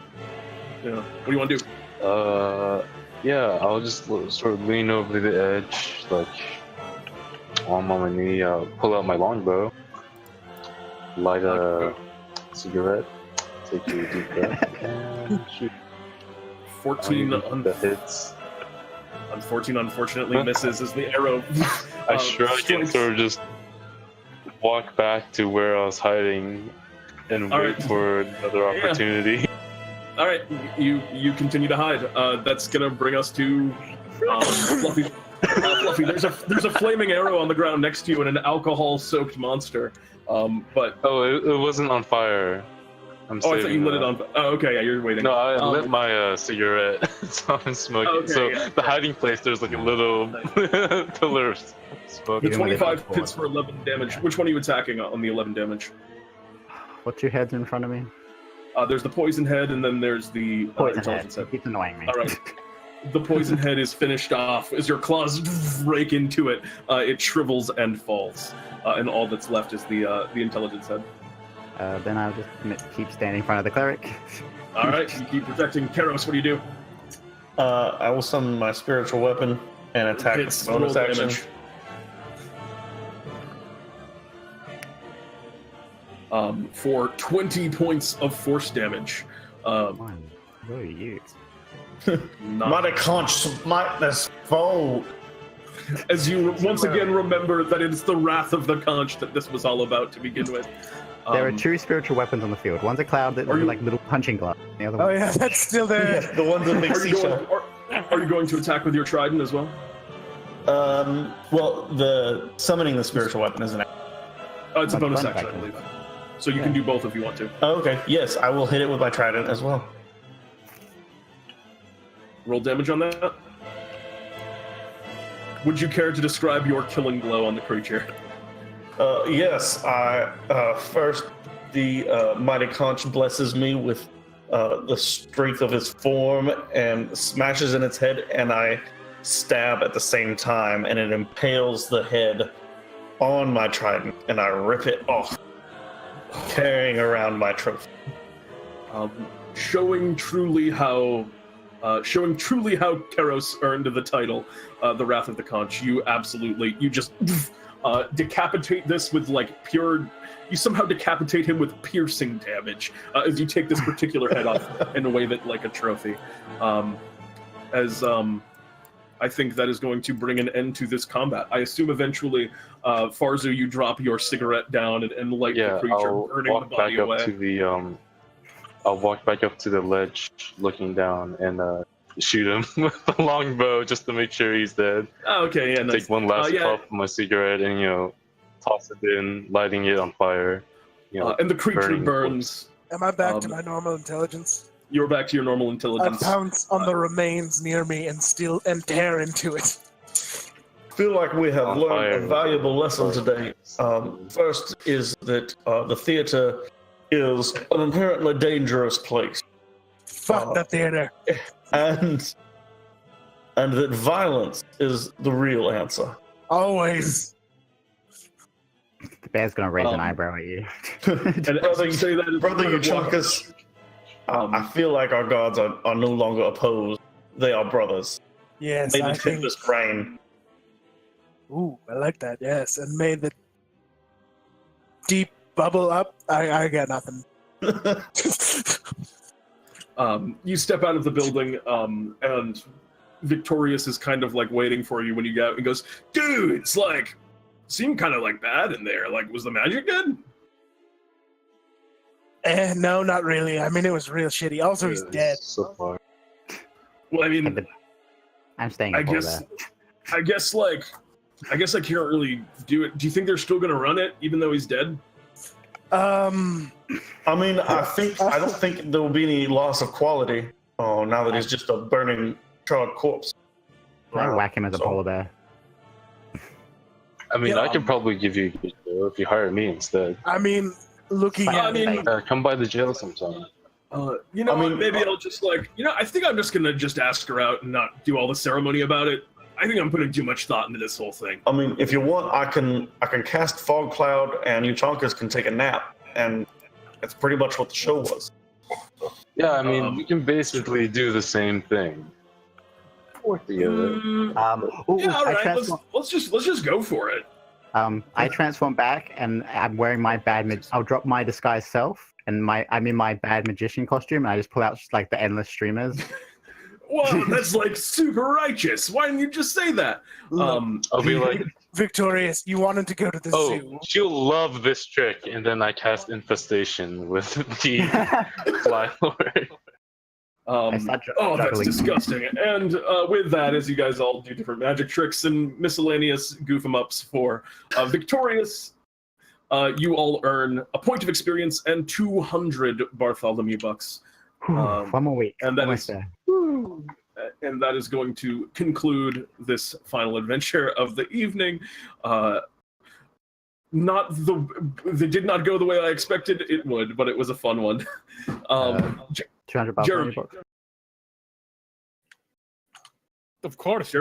Yeah. What do you want to do? Yeah, I'll just sort of lean over the edge, like on my knee, pull out my longbow, light a cigarette, take a deep breath, and shoot. 14 that hits. 14 unfortunately misses as the arrow. I shrug and sort of just walk back to where I was hiding and wait for another opportunity. All right, you continue to hide. That's gonna bring us to Fluffy. Fluffy, there's a flaming arrow on the ground next to you and an alcohol-soaked monster. But it wasn't on fire. I thought you lit it on. Oh, okay, yeah, you're waiting. No, I lit my cigarette, so I'm smoking. Okay, so yeah. the hiding place, there's like a little pillar of smoke. The 25 hits for 11 damage. Which one are you attacking on the 11 damage? What's your heads in front of me? There's the poison head, and then there's the Poison head. intelligence head. Keeps annoying me. All right. The poison head is finished off. As your claws rake into it, it shrivels and falls. And all that's left is the intelligence head. Then I'll just keep standing in front of the cleric. All right, you keep protecting Keros. What do you do? I will summon my spiritual weapon and attack with Hits, bonus roll action. damage. For 20 points of force damage. One. Who are you? Mighty Conch, smite this foe. As you once again remember that it's the wrath of the Conch that this was all about to begin with. There are two spiritual weapons on the field. One's a cloud that looks like little punching gloves. The other Oh one. yeah, that's still there. The ones that make Are you, seashell. are you going to attack with your trident as well? Well, the summoning the spiritual weapon is an action. It's a bonus bonus action, I action. believe. So you can do both if you want to. Oh, okay. Yes, I will hit it with my trident as well. Roll damage on that. Would you care to describe your killing blow on the creature? Yes, I first the mighty Conch blesses me with the strength of his form and smashes in its head, and I stab at the same time, and it impales the head on my trident, and I rip it off, carrying around my trophy. Showing truly how Keros earned the title, the Wrath of the Conch. You just decapitate this with like pure. You somehow decapitate him with piercing damage as you take this particular head off in a way that like a trophy. I think that is going to bring an end to this combat. I assume eventually, Farzu, you drop your cigarette down and light the creature, burning the body away. I'll walk back up to the ledge, looking down, and shoot him with the longbow just to make sure he's dead. Oh, okay, yeah, nice. Take one last puff of my cigarette and toss it in, lighting it on fire. And the creature burns. Am I back to my normal intelligence? You're back to your normal I intelligence. pounce on the remains near me and tear into it. I feel like we have On learned fire. a valuable lesson today. First is that the theater is an inherently dangerous place, Fuck the theater. and that violence is the real answer. Always. The bear's gonna raise an eyebrow at you. And as you say that, Brother Euchaunkas, I feel like our gods are no longer opposed. They are brothers. Yes, May I the think. tempest reign. Ooh, I like that. Yes, and may the deep bubble up. I got nothing. You step out of the building, and Victorious is kind of like waiting for you when you get out. He goes, "Dude, it's like seemed kind of like bad in there. Like, was the magic good?" No, not really. I mean, it was real shitty. Also, he's dead. So far. Well, I mean, I'm staying I up all guess, that. I guess I can't really do it. Do you think they're still gonna run it even though he's dead? I mean, I don't think there will be any loss of quality. Oh, now that he's just a burning, charred corpse. Can I whack him as a polar bear? I mean, Yeah. I could probably give you a good deal if you hire me instead. I mean, looking I at mean, it, Come by the jail sometime. You know, I mean, maybe I'll just I think I'm just gonna just ask her out and not do all the ceremony about it. I think I'm putting too much thought into this whole thing. I mean, if you want, I can cast fog cloud, and Euchaunkas can take a nap, and that's pretty much what the show was. Yeah, I mean, we can basically do the same thing. Work together. Ooh, Yeah, all I right. transform. Let's just go for it. I transform back, and I'm wearing my I'll drop my disguised self, and I'm in my bad magician costume, and I just pull out just like the endless streamers. Whoa, that's like super righteous. Why didn't you just say that? I'll be like, Victorious, you wanted to go to the oh, zoo. she'll love this trick, and then I cast Infestation with the Fly Lord. That's disgusting. And with that, as you guys all do different magic tricks and miscellaneous goof 'em ups for Victorious, you all earn a point of experience and 200 Bartholomew bucks. One more week. And that Almost is, there. and that is going to conclude this final adventure of the evening. They did not go the way I expected it would, but it was a fun one. 200 Jeremy. bucks. Of course. Sure.